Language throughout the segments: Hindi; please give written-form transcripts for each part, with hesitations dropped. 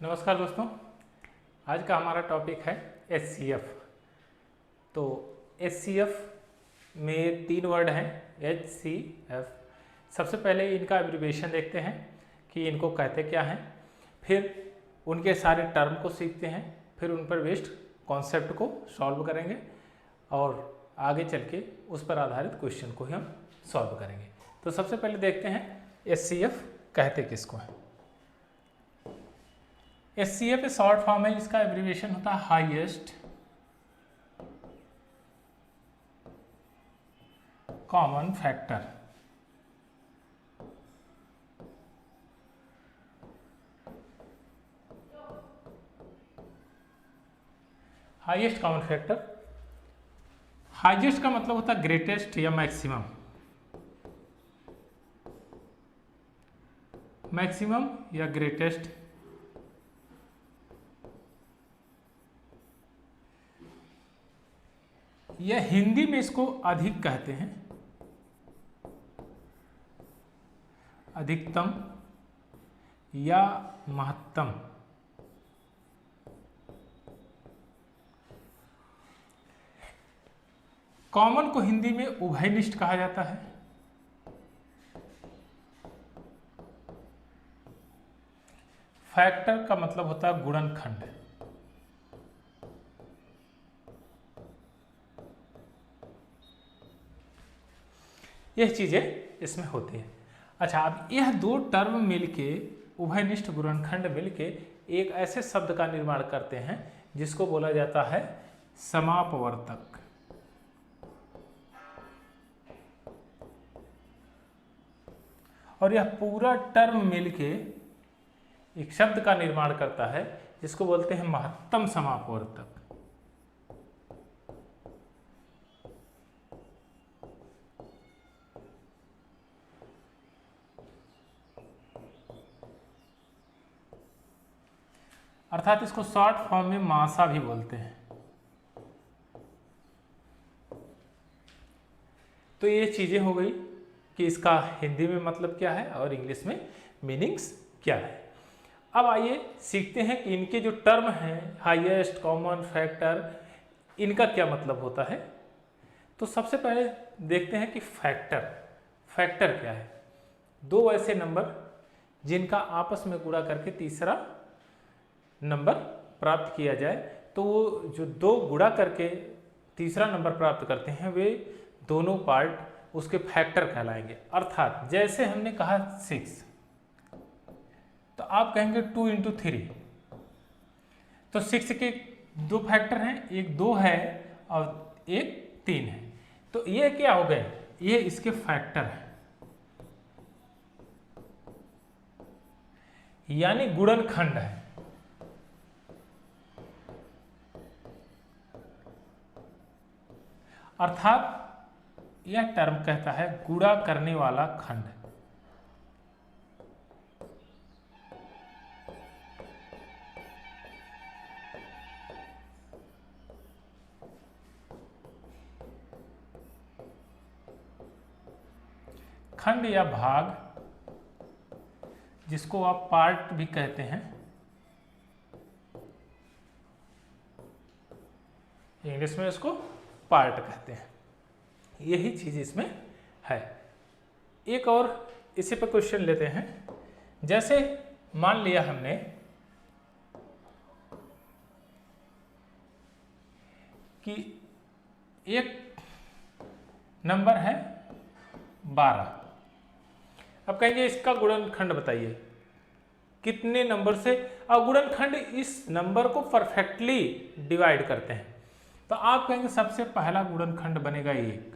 नमस्कार दोस्तों, आज का हमारा टॉपिक है HCF। तो HCF में 3 वर्ड हैं HCF। सबसे पहले इनका एब्रिविएशन देखते हैं कि इनको कहते क्या हैं, फिर उनके सारे टर्म को सीखते हैं, फिर उन पर बेस्ड कॉन्सेप्ट को सॉल्व करेंगे और आगे चल के उस पर आधारित क्वेश्चन को ही हम सॉल्व करेंगे। तो सबसे पहले देखते हैं HCF कहते किसको हैं। HCF शॉर्ट फॉर्म है, इसका एब्रिविएशन होता है highest common factor. Highest common factor, highest का मतलब होता है ग्रेटेस्ट या मैक्सिमम। मैक्सिमम या ग्रेटेस्ट, यह हिंदी में इसको अधिक कहते हैं, अधिकतम या महत्तम। कॉमन को हिंदी में उभयनिष्ठ कहा जाता है। फैक्टर का मतलब होता है गुणनखंड। यह चीजें इसमें होती हैं। अच्छा, अब यह दो टर्म मिलके, उभयनिष्ठ गुणनखंड मिलके एक ऐसे शब्द का निर्माण करते हैं जिसको बोला जाता है समापवर्तक। और यह पूरा टर्म मिलके एक शब्द का निर्माण करता है जिसको बोलते हैं महत्तम समापवर्तक। अर्थात इसको शॉर्ट फॉर्म में मासा भी बोलते हैं। तो ये चीजें हो गई कि इसका हिंदी में मतलब क्या है और इंग्लिश में मीनिंग्स क्या है। अब आइए सीखते हैं कि इनके जो टर्म हैं हाईएस्ट, कॉमन, फैक्टर, इनका क्या मतलब होता है। तो सबसे पहले देखते हैं कि फैक्टर क्या है। दो ऐसे नंबर जिनका आपस में गुणा करके तीसरा नंबर प्राप्त किया जाए, तो वो जो दो गुणा करके तीसरा नंबर प्राप्त करते हैं वे दोनों पार्ट उसके फैक्टर कहलाएंगे। अर्थात जैसे हमने कहा 6, तो आप कहेंगे 2 इंटू 3, तो 6 के दो फैक्टर हैं, एक 2 है और एक 3 है। तो ये क्या हो गए, ये इसके फैक्टर हैं, यानी गुणनखंड है। अर्थात यह टर्म कहता है गुणा करने वाला खंड। खंड या भाग, जिसको आप पार्ट भी कहते हैं, इंग्लिश में इसको पार्ट कहते हैं। यही चीज इसमें है। एक और इसी पर क्वेश्चन लेते हैं। जैसे मान लिया हमने कि एक नंबर है 12। अब कहेंगे इसका गुणनखंड बताइए कितने नंबर से। और गुणनखंड इस नंबर को परफेक्टली डिवाइड करते हैं। तो आप कहेंगे सबसे पहला गुणनखंड बनेगा 1,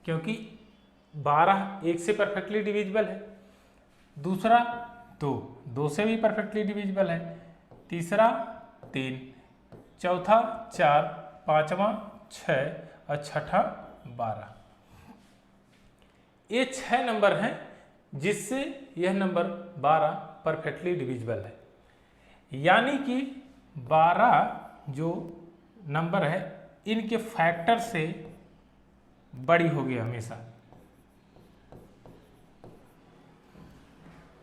क्योंकि 12 1 से परफेक्टली डिविजिबल है। दूसरा 2 से भी परफेक्टली डिविजिबल है। तीसरा 3, चौथा 4, पांचवा 6 और छठा 12। ये 6 नंबर हैं जिससे यह नंबर 12 परफेक्टली डिविजिबल है। यानी कि 12 जो नंबर है इनके फैक्टर से बड़ी होगी हमेशा,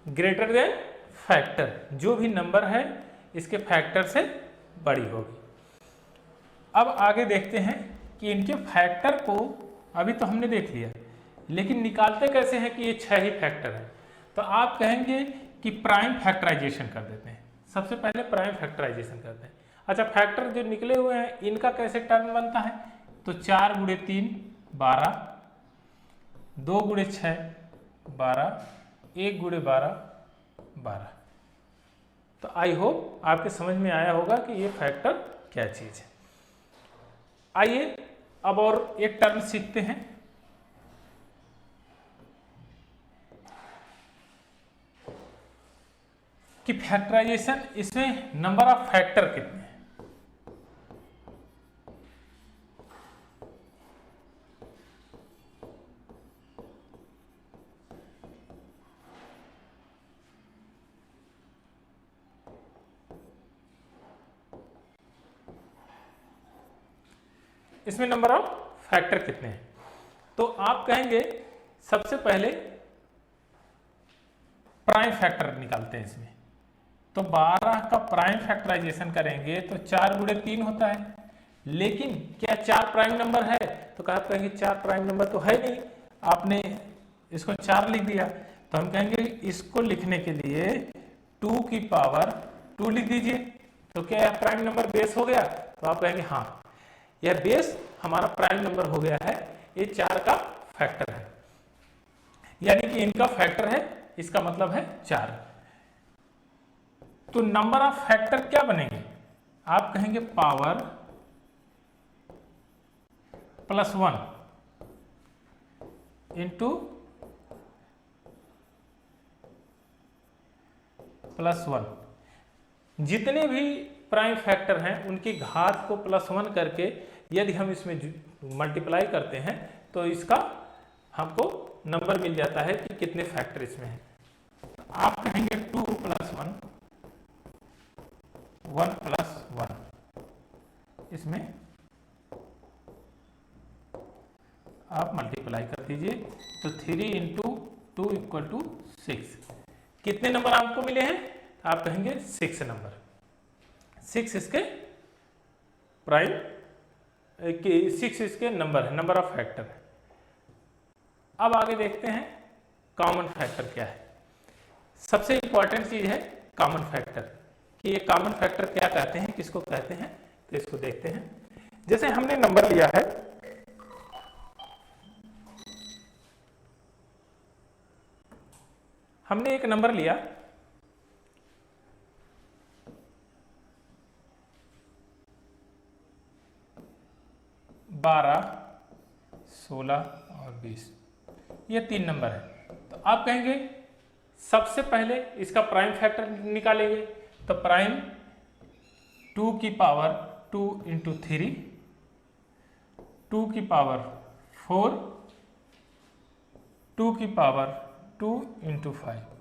ग्रेटर देन फैक्टर, जो भी नंबर है इसके फैक्टर से बड़ी होगी। अब आगे देखते हैं कि इनके फैक्टर को अभी तो हमने देख लिया, लेकिन निकालते कैसे हैं कि ये 6 ही फैक्टर है। तो आप कहेंगे कि प्राइम फैक्टराइजेशन कर देते हैं। सबसे पहले प्राइम फैक्टराइजेशन करते हैं। अच्छा, फैक्टर जो निकले हुए हैं इनका कैसे टर्म बनता है, तो 4 × 3 12, 2 × 6 12, 1 × 12 12। तो आई होप आपके समझ में आया होगा कि ये फैक्टर क्या चीज़ है। आइए अब और एक टर्म सीखते हैं। कि फैक्टराइजेशन, इसमें नंबर ऑफ फैक्टर कितने हैं। इसमें नंबर ऑफ फैक्टर कितने हैं, तो आप कहेंगे सबसे पहले प्राइम फैक्टर निकालते हैं इसमें। तो 12 का प्राइम फैक्टराइजेशन करेंगे तो 4 × 3 होता है, लेकिन क्या 4 प्राइम नंबर है, तो आप कहेंगे 4 प्राइम नंबर तो है नहीं, आपने इसको 4 लिख दिया। तो हम कहेंगे इसको लिखने के लिए 2 की पावर 2 लिख दीजिए। तो क्या यह प्राइम नंबर बेस हो गया, तो आप कहेंगे हाँ, यह बेस हमारा प्राइम नंबर हो गया है, ये 4 का फैक्टर है, यानी कि इनका फैक्टर है, इसका मतलब है 4। तो नंबर ऑफ फैक्टर क्या बनेंगे, आप कहेंगे पावर +1 इंटू +1। जितने भी प्राइम फैक्टर हैं उनकी घात को +1 करके यदि हम इसमें मल्टीप्लाई करते हैं तो इसका हमको नंबर मिल जाता है कि कितने फैक्टर इसमें हैं। आप कहेंगे 2 + 1 1 + 1, इसमें आप मल्टीप्लाई कर दीजिए तो 3 × 2 = 6। कितने नंबर आपको मिले हैं, आप कहेंगे 6 नंबर। 6 इसके प्राइम 6 इसके नंबर है, नंबर ऑफ फैक्टर है। अब आगे देखते हैं कॉमन फैक्टर क्या है। सबसे इंपॉर्टेंट चीज है कॉमन फैक्टर, कि ये कॉमन फैक्टर क्या कहते हैं, किसको कहते हैं, तो इसको देखते हैं। जैसे हमने नंबर लिया है, हमने एक नंबर लिया 12, 16 और 20, ये 3 नंबर है। तो आप कहेंगे सबसे पहले इसका प्राइम फैक्टर निकालेंगे, तो प्राइम 2 की पावर 2 × 3, 2 की पावर 4, 2 की पावर 2 × 5।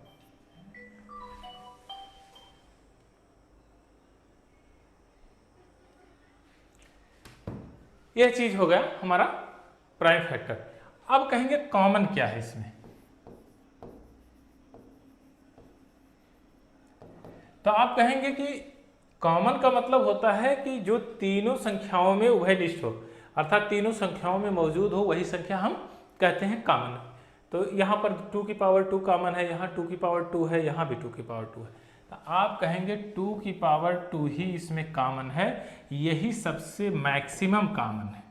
यह चीज हो गया हमारा प्राइम फैक्टर। अब कहेंगे कॉमन क्या है इसमें, तो आप कहेंगे कि कॉमन का मतलब होता है कि जो तीनों संख्याओं में उभयनिष्ठ हो, अर्थात तीनों संख्याओं में मौजूद हो, वही संख्या हम कहते हैं कॉमन। तो यहाँ पर 2 की पावर 2 कॉमन है, यहाँ 2 की पावर 2 है, यहाँ भी 2 की पावर 2 है, तो आप कहेंगे 2 की पावर 2 ही इसमें कॉमन है, यही सबसे मैक्सिमम कॉमन है।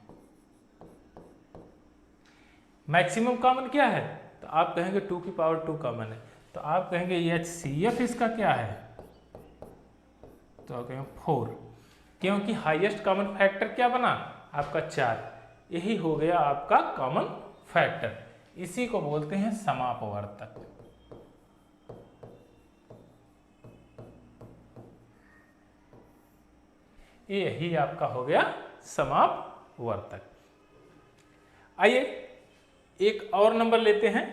मैक्सिमम कॉमन क्या है, तो आप कहेंगे 2 की पावर 2 कॉमन है, तो आप कहेंगे HCF इसका क्या है, तो आप कहेंगे 4, क्योंकि हाईएस्ट कॉमन फैक्टर क्या बना आपका 4, यही हो गया आपका कॉमन फैक्टर। इसी को बोलते हैं समापवर्तक। यही आपका हो गया समापवर्तक। आइए एक और नंबर लेते हैं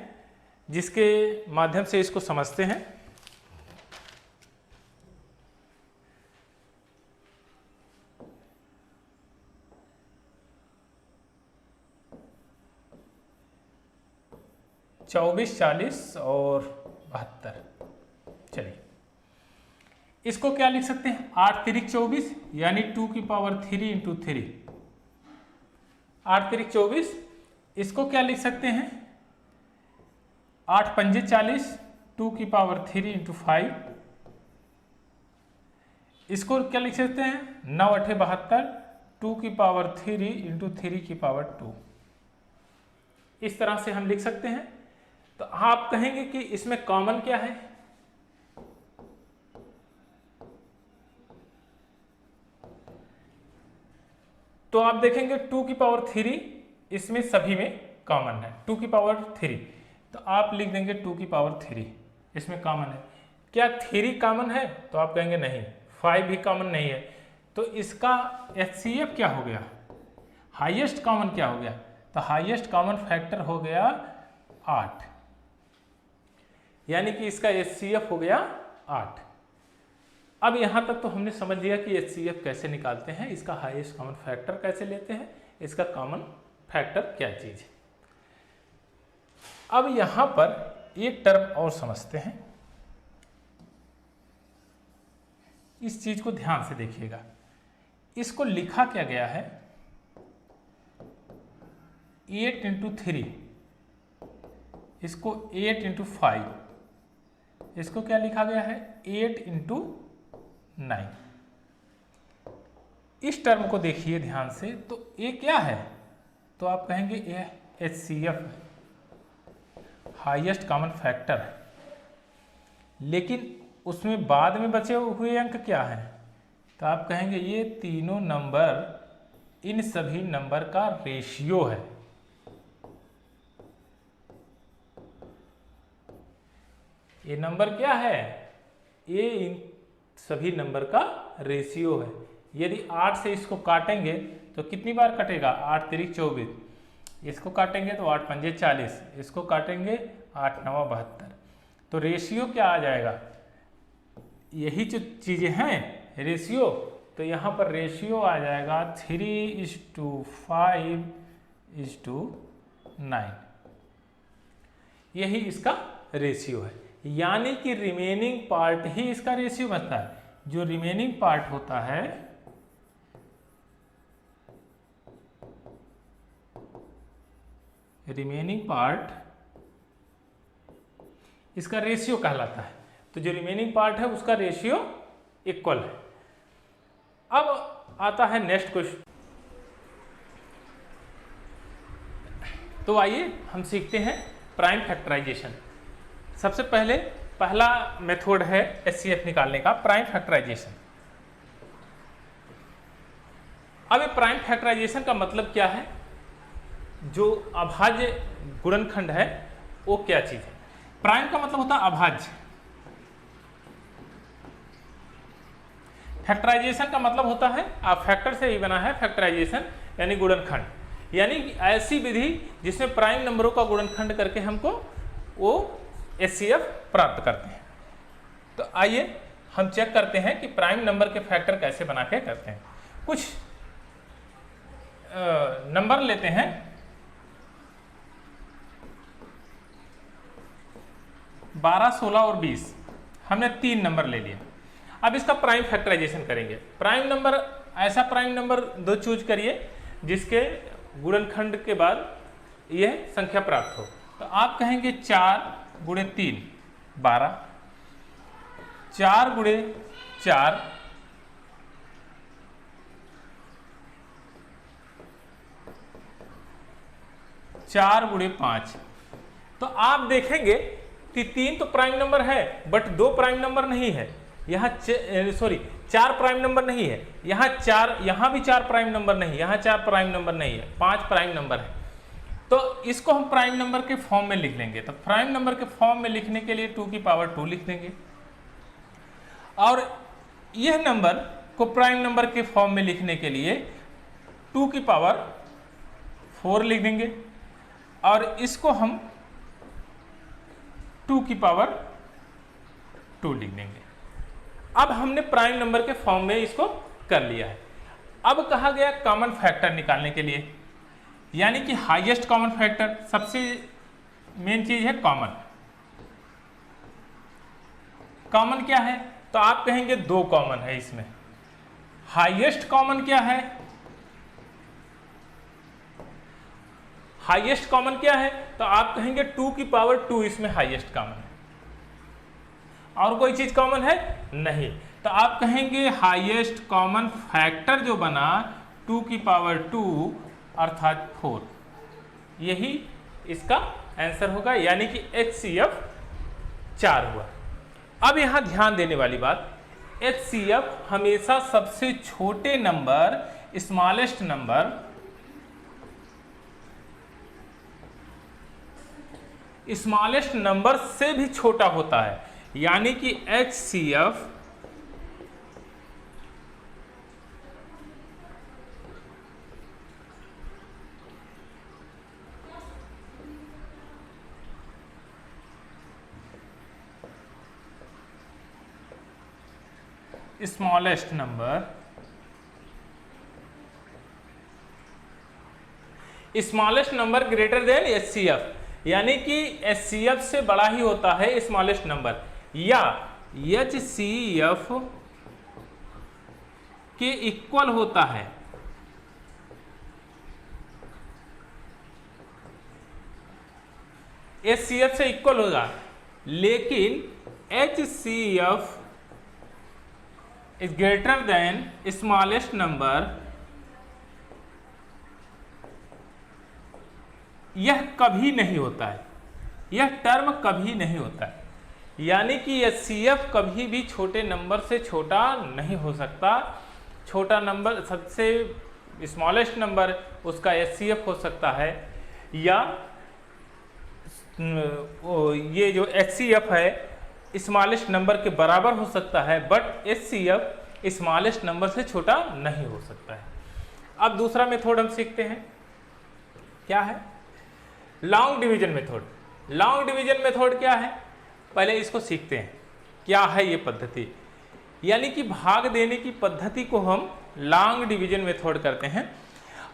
जिसके माध्यम से इसको समझते हैं। चौबीस, 40 और 72। चलिए इसको क्या लिख सकते हैं, 8 तिरिक 24 यानी 2 की पावर 3 इंटू 3, 8 तिरिक 24। इसको क्या लिख सकते हैं, 8 पंजे 40, 2 की पावर 3 इंटू 5। इसको क्या लिख सकते हैं, 9 8 72, 2 की पावर 3 इंटू 3 की पावर 2। इस तरह से हम लिख सकते हैं। तो आप कहेंगे कि इसमें कॉमन क्या है, तो आप देखेंगे 2 की पावर 3 इसमें सभी में कॉमन है, 2 की पावर 3, तो आप लिख देंगे 2 की पावर 3 इसमें कॉमन है। क्या 3 कॉमन है, तो आप कहेंगे नहीं, 5 भी कॉमन नहीं है। तो इसका HCF क्या हो गया, हाईएस्ट कॉमन क्या हो गया, तो हाईएस्ट कॉमन फैक्टर हो गया 8, यानी कि इसका HCF हो गया 8। अब यहां तक तो हमने समझ लिया कि HCF कैसे निकालते हैं, इसका हाईएस्ट कॉमन फैक्टर कैसे लेते हैं, इसका कॉमन फैक्टर क्या चीज है। अब यहां पर एक टर्म और समझते हैं, इस चीज को ध्यान से देखिएगा। इसको लिखा क्या गया है, 8 इंटू 3, इसको 8 इंटू 5, इसको क्या लिखा गया है, 8 इंटू 9। इस टर्म को देखिए ध्यान से, तो ये क्या है, तो आप कहेंगे ये HCF हाईएस्ट कॉमन फैक्टर है। लेकिन उसमें बाद में बचे हुए अंक क्या है, तो आप कहेंगे ये तीनों नंबर इन सभी नंबर का रेशियो है। ये नंबर क्या है, ये इन सभी नंबर का रेशियो है। यदि 8 से इसको काटेंगे तो कितनी बार कटेगा, 8 तिरिक 24, इसको काटेंगे तो 8 पंजे 40, इसको काटेंगे 8 9 72, तो रेशियो क्या आ जाएगा, यही जो चीजें हैं रेशियो, तो यहाँ पर रेशियो आ जाएगा 3:5:9, यही इसका रेशियो है। यानी कि रिमेनिंग पार्ट ही इसका रेशियो बनता है। जो रिमेनिंग पार्ट होता है इसका रेशियो कहलाता है। तो जो रिमेनिंग पार्ट है उसका रेशियो इक्वल है। अब आता है नेक्स्ट क्वेश्चन। तो आइए हम सीखते हैं प्राइम फैक्टराइजेशन। सबसे पहले पहला मेथड है HCF निकालने का, प्राइम फैक्टराइजेशन। अब ये प्राइम फैक्टराइजेशन का मतलब क्या है, जो अभाज्य गुणनखंड है वो क्या चीज है। प्राइम का मतलब होता है अभाज्य, फैक्टराइजेशन का मतलब होता है, आप फैक्टर से ही बना है फैक्टराइजेशन यानी गुणनखंड, यानी ऐसी विधि जिसमें प्राइम नंबरों का गुणनखंड करके हमको वो HCF प्राप्त करते हैं। तो आइए हम चेक करते हैं कि प्राइम नंबर के फैक्टर कैसे बना के करते हैं। कुछ नंबर लेते हैं, 12 16 और 20, हमने 3 नंबर ले लिया। अब इसका प्राइम फैक्टराइजेशन करेंगे। प्राइम नंबर, ऐसा प्राइम नंबर 2 चूज करिए जिसके गुणनखंड के बाद यह संख्या प्राप्त हो। तो आप कहेंगे 4 गुणे 3 12, 4 गुणे 4 4 गुणे 5। तो आप देखेंगे कि 3 तो प्राइम नंबर है बट 2 प्राइम नंबर नहीं है, यहाँ 4 प्राइम नंबर नहीं है, यहाँ भी 4 प्राइम नंबर नहीं, यहाँ 4 प्राइम नंबर नहीं है, 5 प्राइम नंबर है। तो इसको हम प्राइम नंबर के फॉर्म में लिख लेंगे। तो प्राइम नंबर के फॉर्म में लिखने के लिए 2 की पावर 2 लिख देंगे, और यह नंबर को प्राइम नंबर के फॉर्म में लिखने के लिए 2 की पावर 4 लिख देंगे, और इसको हम 2 की पावर 2 लिख देंगे। अब हमने प्राइम नंबर के फॉर्म में इसको कर लिया है। अब कहा गया कॉमन फैक्टर निकालने के लिए, यानी कि हाईएस्ट कॉमन फैक्टर, सबसे मेन चीज है कॉमन। कॉमन क्या है, तो आप कहेंगे 2 कॉमन है इसमें। हाईएस्ट कॉमन क्या है? हाईएस्ट कॉमन क्या है? तो आप कहेंगे 2 की पावर 2 इसमें हाईएस्ट कॉमन है। और कोई चीज कॉमन है? नहीं। तो आप कहेंगे हाईएस्ट कॉमन फैक्टर जो बना 2 की पावर 2 अर्थात 4, यही इसका आंसर होगा, यानी कि HCF 4 हुआ। अब यहां ध्यान देने वाली बात, HCF हमेशा सबसे छोटे number, smallest number, smallest number से भी छोटा होता है, यानी कि HCF smallest number, smallest number greater than HCF, यानी कि HCF से बड़ा ही होता है स्मॉलेस्ट नंबर, या HCF के इक्वल होता है। HCF से इक्वल होगा, लेकिन HCF is greater then smallest number, यह कभी नहीं होता है, यह टर्म कभी नहीं होता है, यानी कि HCF कभी भी छोटे नंबर से छोटा नहीं हो सकता। छोटा नंबर, सबसे स्मॉलेस्ट नंबर उसका HCF हो सकता है, या ये जो HCF है स्मॉलेस्ट नंबर के बराबर हो सकता है, बट HCF स्मॉलेस्ट नंबर से छोटा नहीं हो सकता है। अब दूसरा मेथड हम सीखते हैं, क्या है? Long division method. Long division method क्या है? पहले इसको सीखते हैं, क्या है ये पद्धति। यानी कि भाग देने की पद्धति को हम लॉन्ग डिवीजन मेथड करते हैं।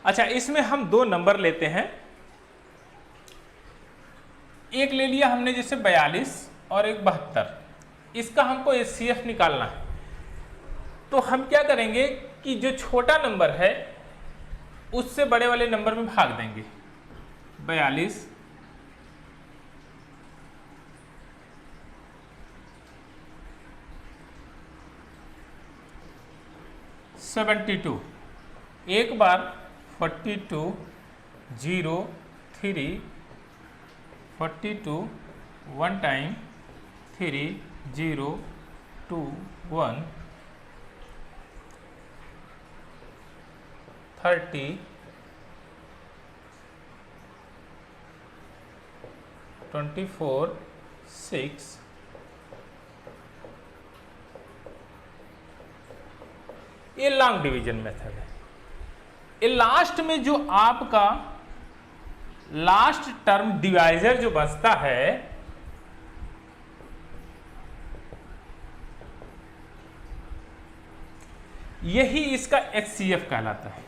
अच्छा, इसमें हम 2 नंबर लेते हैं, एक ले लिया हमने जैसे 42 और एक 72, इसका हमको HCF निकालना है। तो हम क्या करेंगे कि जो छोटा नंबर है उससे बड़े वाले नंबर में भाग देंगे। 42 72, एक बार 42 0 3 42 1 टाइम 3 0 2 1 30 24 6 ये लॉन्ग डिवीजन मेथड है। ये लास्ट में जो आपका लास्ट टर्म डिवाइजर जो बचता है, यही इसका HCF कहलाता है,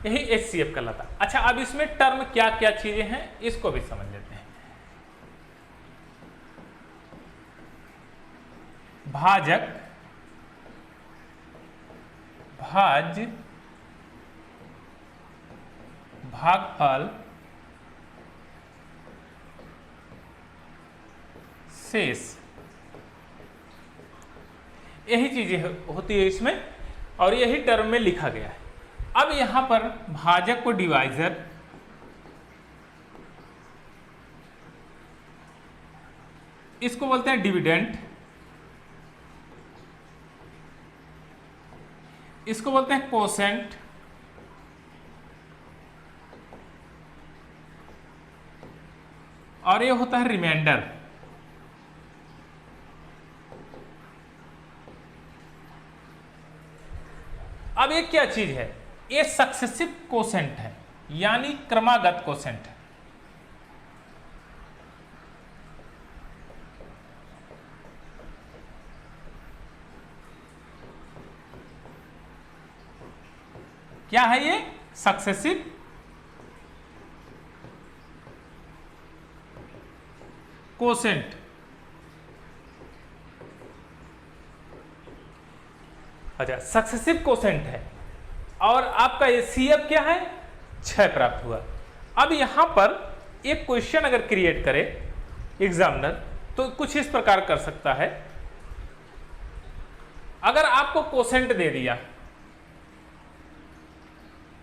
यही HCF कहलाता है। अच्छा, अब इसमें टर्म क्या क्या चीजें हैं इसको भी समझ लेते हैं। भाजक, भाज्य, भागफल, शेष, यही चीजें होती है इसमें, और यही टर्म में लिखा गया है। अब यहां पर भाजक को डिवाइजर, इसको बोलते हैं डिविडेंड, इसको बोलते हैं कोसेंट, और ये होता है रिमाइंडर। अब ये क्या चीज है? ये सक्सेसिव कोसेंट है, यानी क्रमागत कोसेंट है। क्या है ये? Successive quotient. अच्छा, सक्सेसिव कोसेंट है और आपका HCF क्या है, 6 प्राप्त हुआ। अब यहां पर एक क्वेश्चन अगर क्रिएट करे एग्जामिनर तो कुछ इस प्रकार कर सकता है, अगर आपको कोसेंट दे दिया,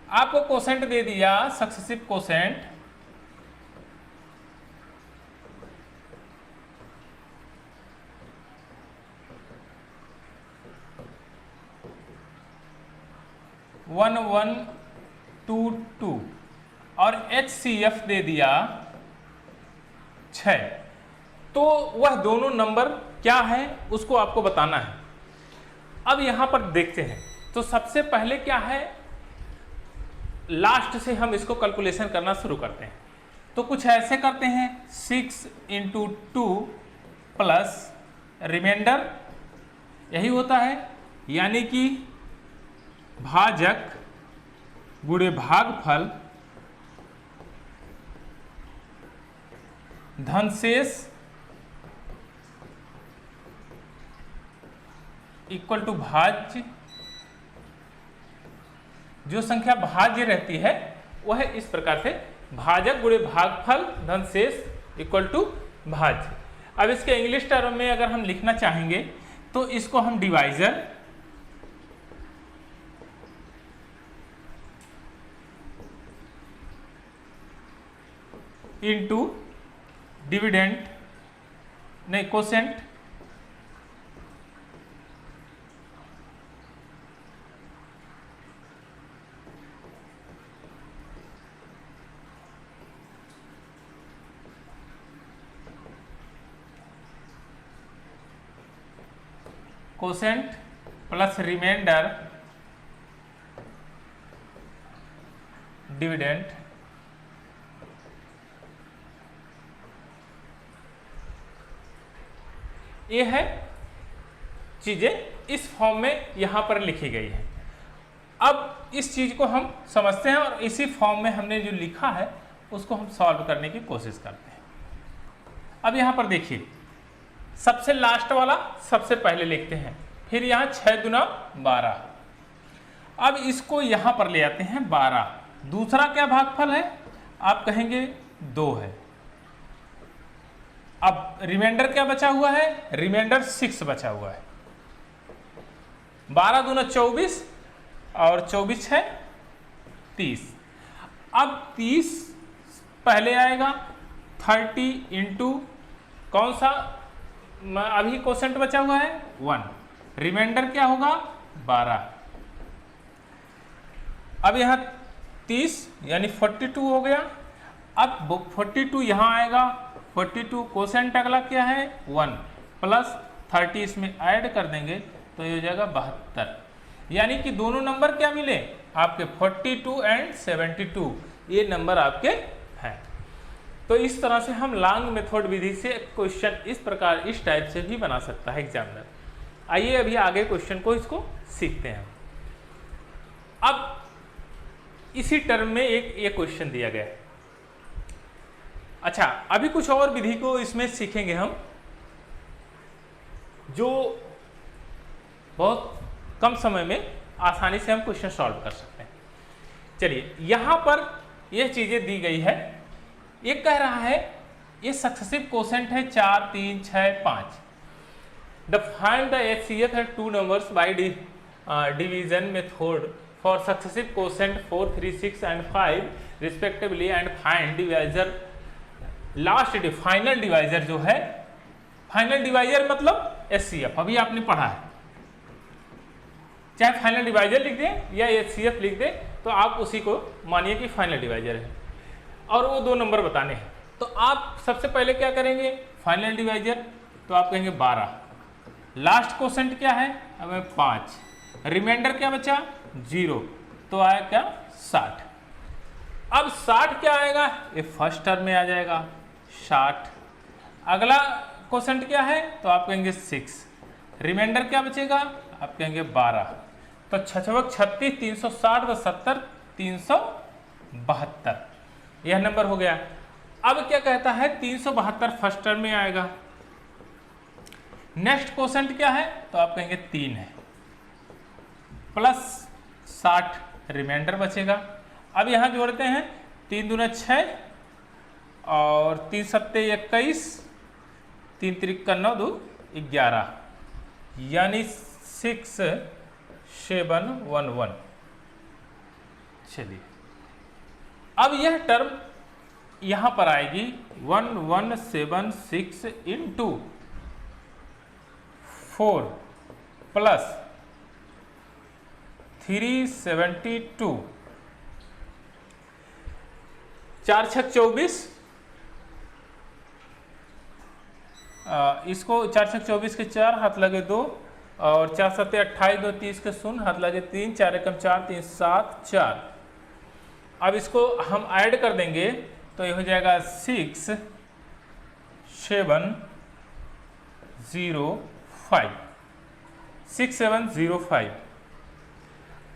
आपको कोसेंट दे दिया, सक्सेसिव कोसेंट 1122 और HCF दे दिया 6, तो वह दोनों नंबर क्या है उसको आपको बताना है। अब यहां पर देखते हैं, तो सबसे पहले क्या है, लास्ट से हम इसको कैलकुलेशन करना शुरू करते हैं। तो कुछ ऐसे करते हैं, 6 × 2 प्लस रिमाइंडर, यही होता है, यानी कि भाजक गुणे भागफल धनशेष इक्वल टू भाज्य, जो संख्या भाज्य रहती है वह इस प्रकार से भाजक गुणे भागफल धनशेष इक्वल टू भाज्य। अब इसके इंग्लिश टर्म में अगर हम लिखना चाहेंगे तो इसको हम डिवाइजर इनटू डिविडेंड नहीं quotient quotient plus remainder dividend, ये है चीजें इस फॉर्म में यहां पर लिखी गई है। अब इस चीज को हम समझते हैं और इसी फॉर्म में हमने जो लिखा है उसको हम सॉल्व करने की कोशिश करते हैं। अब यहां पर देखिए, सबसे लास्ट वाला सबसे पहले लिखते हैं, फिर यहां 6 × 12। अब इसको यहां पर ले आते हैं 12, दूसरा क्या भागफल है, आप कहेंगे 2 है। अब रिमाइंडर क्या बचा हुआ है, रिमाइंडर 6 बचा हुआ है। 12 दूना 24 और 24 है 30। अब 30 पहले आएगा, 30 इंटू कौन सा अभी कोसेंट बचा हुआ है 1, रिमाइंडर क्या होगा 12। अब यहां 30 यानी 42 हो गया। अब 42 यहां आएगा, 42 कोसेंट अगला क्या है 1 प्लस 30 इसमें ऐड कर देंगे तो ये हो जाएगा 72। यानी कि दोनों नंबर क्या मिले आपके 42 एंड 72, ये नंबर आपके हैं। तो इस तरह से हम लॉन्ग मेथड विधि से क्वेश्चन इस प्रकार इस टाइप से भी बना सकता है एग्जामिनर। आइए अभी आगे क्वेश्चन को इसको सीखते हैं। अब इसी टर्म में एक ये क्वेश्चन दिया गया है। अच्छा, अभी कुछ और विधि को इसमें सीखेंगे हम, जो बहुत कम समय में आसानी से हम क्वेश्चन सॉल्व कर सकते हैं। चलिए, यहां पर यह चीजें दी गई है। एक कह रहा है ये सक्सेसिव कोसेंट है 4, 3, 6, 5। द फाइंड द HCF है 2 numbers by division method for successive quotient 4, 3, 6 and 5 respectively and find divisor last final divisor जो है, फाइनल डिवाइजर मतलब HCF अभी आपने पढ़ा है। चाहे फाइनल डिवाइजर लिख दें या HCF लिख दें तो आप उसी को मानिए कि फाइनल डिवाइजर है और वो 2 नंबर बताने हैं। तो आप सबसे पहले क्या करेंगे, फाइनल डिवाइजर तो आप कहेंगे 12, लास्ट कोसेंट क्या है हमें 5, रिमाइंडर क्या बचा 0, तो आया क्या 60। अब 60 क्या आएगा, ये फर्स्ट टर्म में आ जाएगा 60। अगला कोसेंट क्या है तो आप कहेंगे 6, रिमाइंडर क्या बचेगा आप कहेंगे 12। तो 6 36, 360 तो 70, 372 यह नंबर हो गया। अब क्या कहता है 372 फर्स्ट टर्म में आएगा। नेक्स्ट कोसेंट क्या है तो आप कहेंगे 3 है। प्लस 60 रिमाइंडर बचेगा। अब यहाँ जोड़ते हैं 3 दूना 6 और 3 सत्ते 21, 3 त्रिक 9 2 11, यानी 6711। चलिए अब यह टर्म यहाँ पर आएगी 1176 इंटू 4 प्लस 372, 4 छक 24, इसको 4 छक 24 के 4 हाथ लगे 2 और 4 सत्ते 28 2 30 के 0 हाथ लगे 3, 4 एकम 4 3 7 4। अब इसको हम ऐड कर देंगे तो ये हो जाएगा 6705।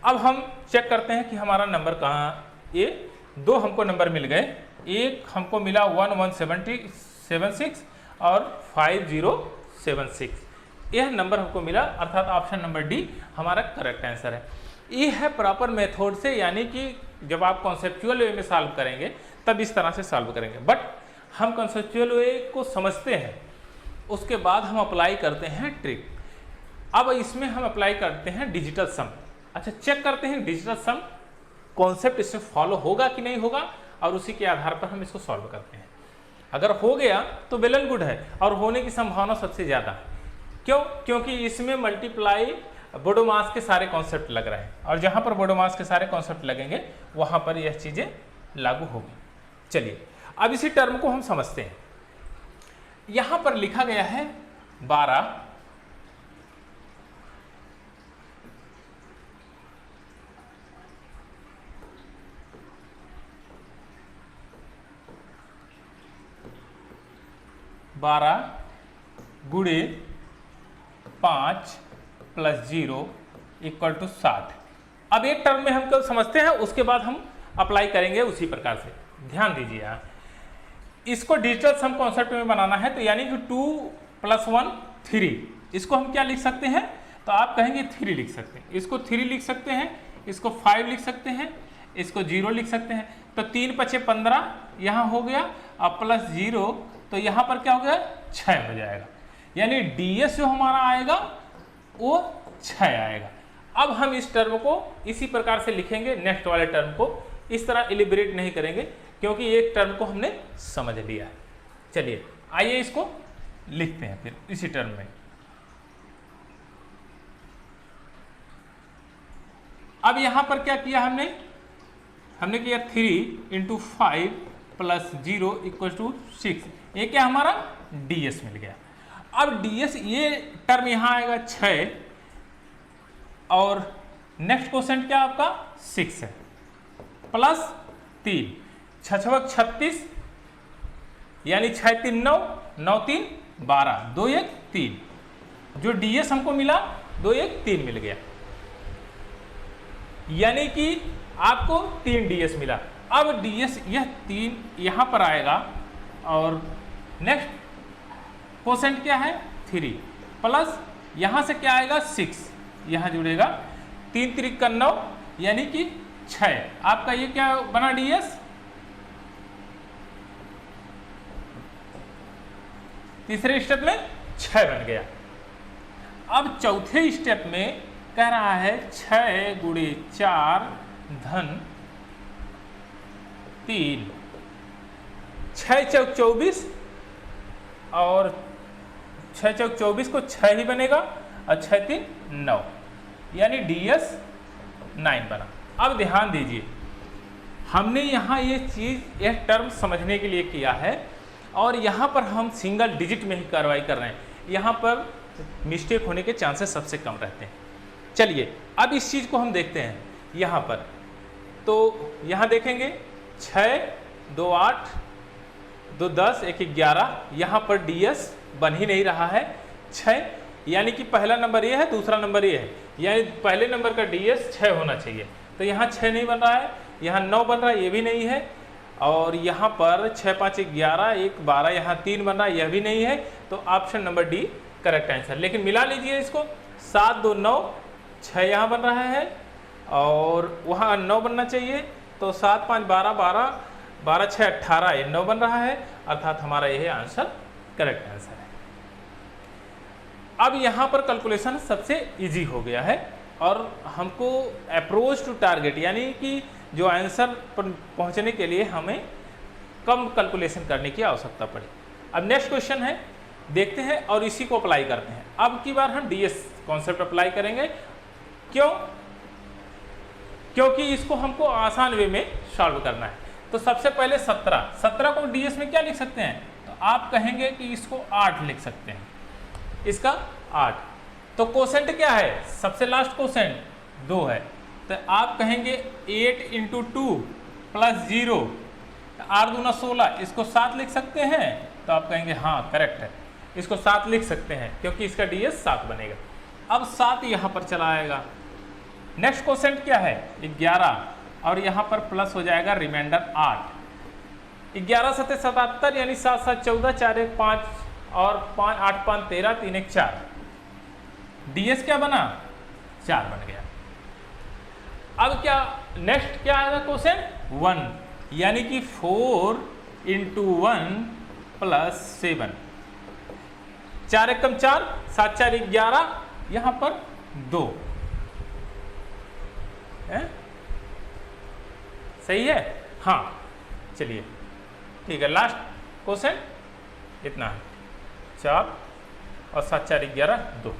अब हम चेक करते हैं कि हमारा नंबर कहाँ, ये दो हमको नंबर मिल गए, एक हमको मिला 1176 और 5076, यह नंबर हमको मिला, अर्थात ऑप्शन नंबर डी हमारा करेक्ट आंसर है। ये है प्रॉपर मेथड से, यानी कि जब आप कॉन्सेप्चुअल वे में सॉल्व करेंगे तब इस तरह से सॉल्व करेंगे, बट हम कॉन्सेप्चुअल वे को समझते हैं, उसके बाद हम अप्लाई करते हैं ट्रिक। अब इसमें हम अप्लाई करते हैं डिजिटल सम। अच्छा, चेक करते हैं डिजिटल सम कॉन्सेप्ट इसमें फॉलो होगा कि नहीं होगा, और उसी के आधार पर हम इसको सॉल्व करते हैं। अगर हो गया तो वेल एंड गुड है, और होने की संभावना सबसे ज़्यादा है। क्यों? क्योंकि इसमें मल्टीप्लाई बोडोमास के सारे कॉन्सेप्ट लग रहे हैं, और जहाँ पर बोडोमास के सारे कॉन्सेप्ट लगेंगे वहाँ पर यह चीज़ें लागू होगी। चलिए अब इसी टर्म को हम समझते हैं। यहाँ पर लिखा गया है 12 गुणे 5 प्लस 0 इक्वल टू 60। अब एक टर्म में हम समझते हैं, उसके बाद हम अप्लाई करेंगे उसी प्रकार से। ध्यान दीजिए यहाँ, इसको डिजिटल सम कॉन्सेप्ट में बनाना है, तो यानी कि 2 + 1 3, इसको हम क्या लिख सकते हैं, तो आप कहेंगे 3 लिख सकते हैं, इसको 3 लिख सकते हैं, इसको 5 लिख सकते हैं, इसको 0 लिख सकते हैं। तो 3 × 5 = 15 यहाँ हो गया, अब प्लस 0 तो यहाँ पर क्या हो गया 6 हो जाएगा, यानी ds जो हमारा आएगा वो 6 आएगा। अब हम इस टर्म को इसी प्रकार से लिखेंगे, नेक्स्ट वाले टर्म को इस तरह इलिबरेट नहीं करेंगे, क्योंकि एक टर्म को हमने समझ लिया है। चलिए आइए इसको लिखते हैं फिर इसी टर्म में। अब यहाँ पर क्या किया हमने किया 3 × 5 + 0 = 6, ये क्या हमारा ds मिल गया। अब ds ये टर्म यहाँ आएगा 6, और नेक्स्ट क्वेश्चन क्या आपका 6 है, प्लस 3 6 × 36, यानी 6 3 9 9 3 12 2 1 3, जो ds हमको मिला 2 1 3 मिल गया, यानी कि आपको 3 ds मिला। अब ds यह 3 यहाँ पर आएगा, और नेक्स्ट क्वोशेंट क्या है 3, प्लस यहाँ से क्या आएगा 6, यहाँ जुड़ेगा 3 त्रिक 9, यानी कि 6। आपका ये क्या बना ds, तीसरे स्टेप में 6 बन गया। अब चौथे स्टेप में कह रहा है 6 × 4 धन 3, 6 चौक 24, और 6 चौक 24 को 6 ही बनेगा, और 6 3 9, यानी ds 9 बना। अब ध्यान दीजिए, हमने यहाँ ये चीज़ यह टर्म समझने के लिए किया है, और यहाँ पर हम सिंगल डिजिट में ही कार्रवाई कर रहे हैं, यहाँ पर मिस्टेक होने के चांसेस सबसे कम रहते हैं। चलिए अब इस चीज़ को हम देखते हैं यहाँ पर, तो यहाँ देखेंगे 6 2 8 2 10 1 11, यहाँ पर ds बन ही नहीं रहा है 6, यानी कि पहला नंबर ये है, दूसरा नंबर ये है, यानी पहले नंबर का ds 6 होना चाहिए, तो यहाँ 6 नहीं बन रहा है, यहाँ 9 बन रहा है, ये भी नहीं है, और यहाँ पर 6 5 11 1 12, यहाँ 3 बन रहा है, यह भी नहीं है, तो option number D correct answer. लेकिन मिला लीजिए इसको, 7 2 9 6 यहाँ बन रहा है और वहाँ 9 बनना चाहिए, तो 7 5 12 12 12 6 18 ये 9 बन रहा है, अर्थात हमारा यह आंसर करेक्ट आंसर है। अब यहाँ पर कैलकुलेशन सबसे इजी हो गया है और हमको अप्रोच टू टारगेट यानी कि जो आंसर पर पहुँचने के लिए हमें कम कैलकुलेशन करने की आवश्यकता पड़ी। अब नेक्स्ट क्वेश्चन है, देखते हैं और इसी को अप्लाई करते हैं। अब की बार हम डीएस कॉन्सेप्ट अप्लाई करेंगे। क्यों? क्योंकि इसको हमको आसान वे में सॉल्व करना है। तो सबसे पहले 17 को डीएस में क्या लिख सकते हैं? तो आप कहेंगे कि इसको 8 लिख सकते हैं, इसका 8। तो कोसेंट क्या है? सबसे लास्ट कोसेंट 2 है, तो आप कहेंगे 8 × 2 + 0 8 दूना 16, इसको 7 लिख सकते हैं। तो आप कहेंगे हाँ करेक्ट है, इसको 7 लिख सकते हैं क्योंकि इसका डीएस 7 बनेगा। अब 7 यहाँ पर चला आएगा। नेक्स्ट क्वेश्चन क्या है? 11 और यहाँ पर प्लस हो जाएगा रिमाइंडर 8। 11 7 77 यानी 7 7 14 4 1 5 और 5 8 5 13 3 1 4। डीएस क्या बना? 4 बन गया। अब क्या नेक्स्ट क्या आएगा क्वेश्चन? 1 यानी कि 4 × 1 + 7। 4 1 4 7 4 11, यहाँ पर 2 है? सही है? हाँ चलिए ठीक है। लास्ट क्वेश्चन इतना है, 4 और 7 4 11 2।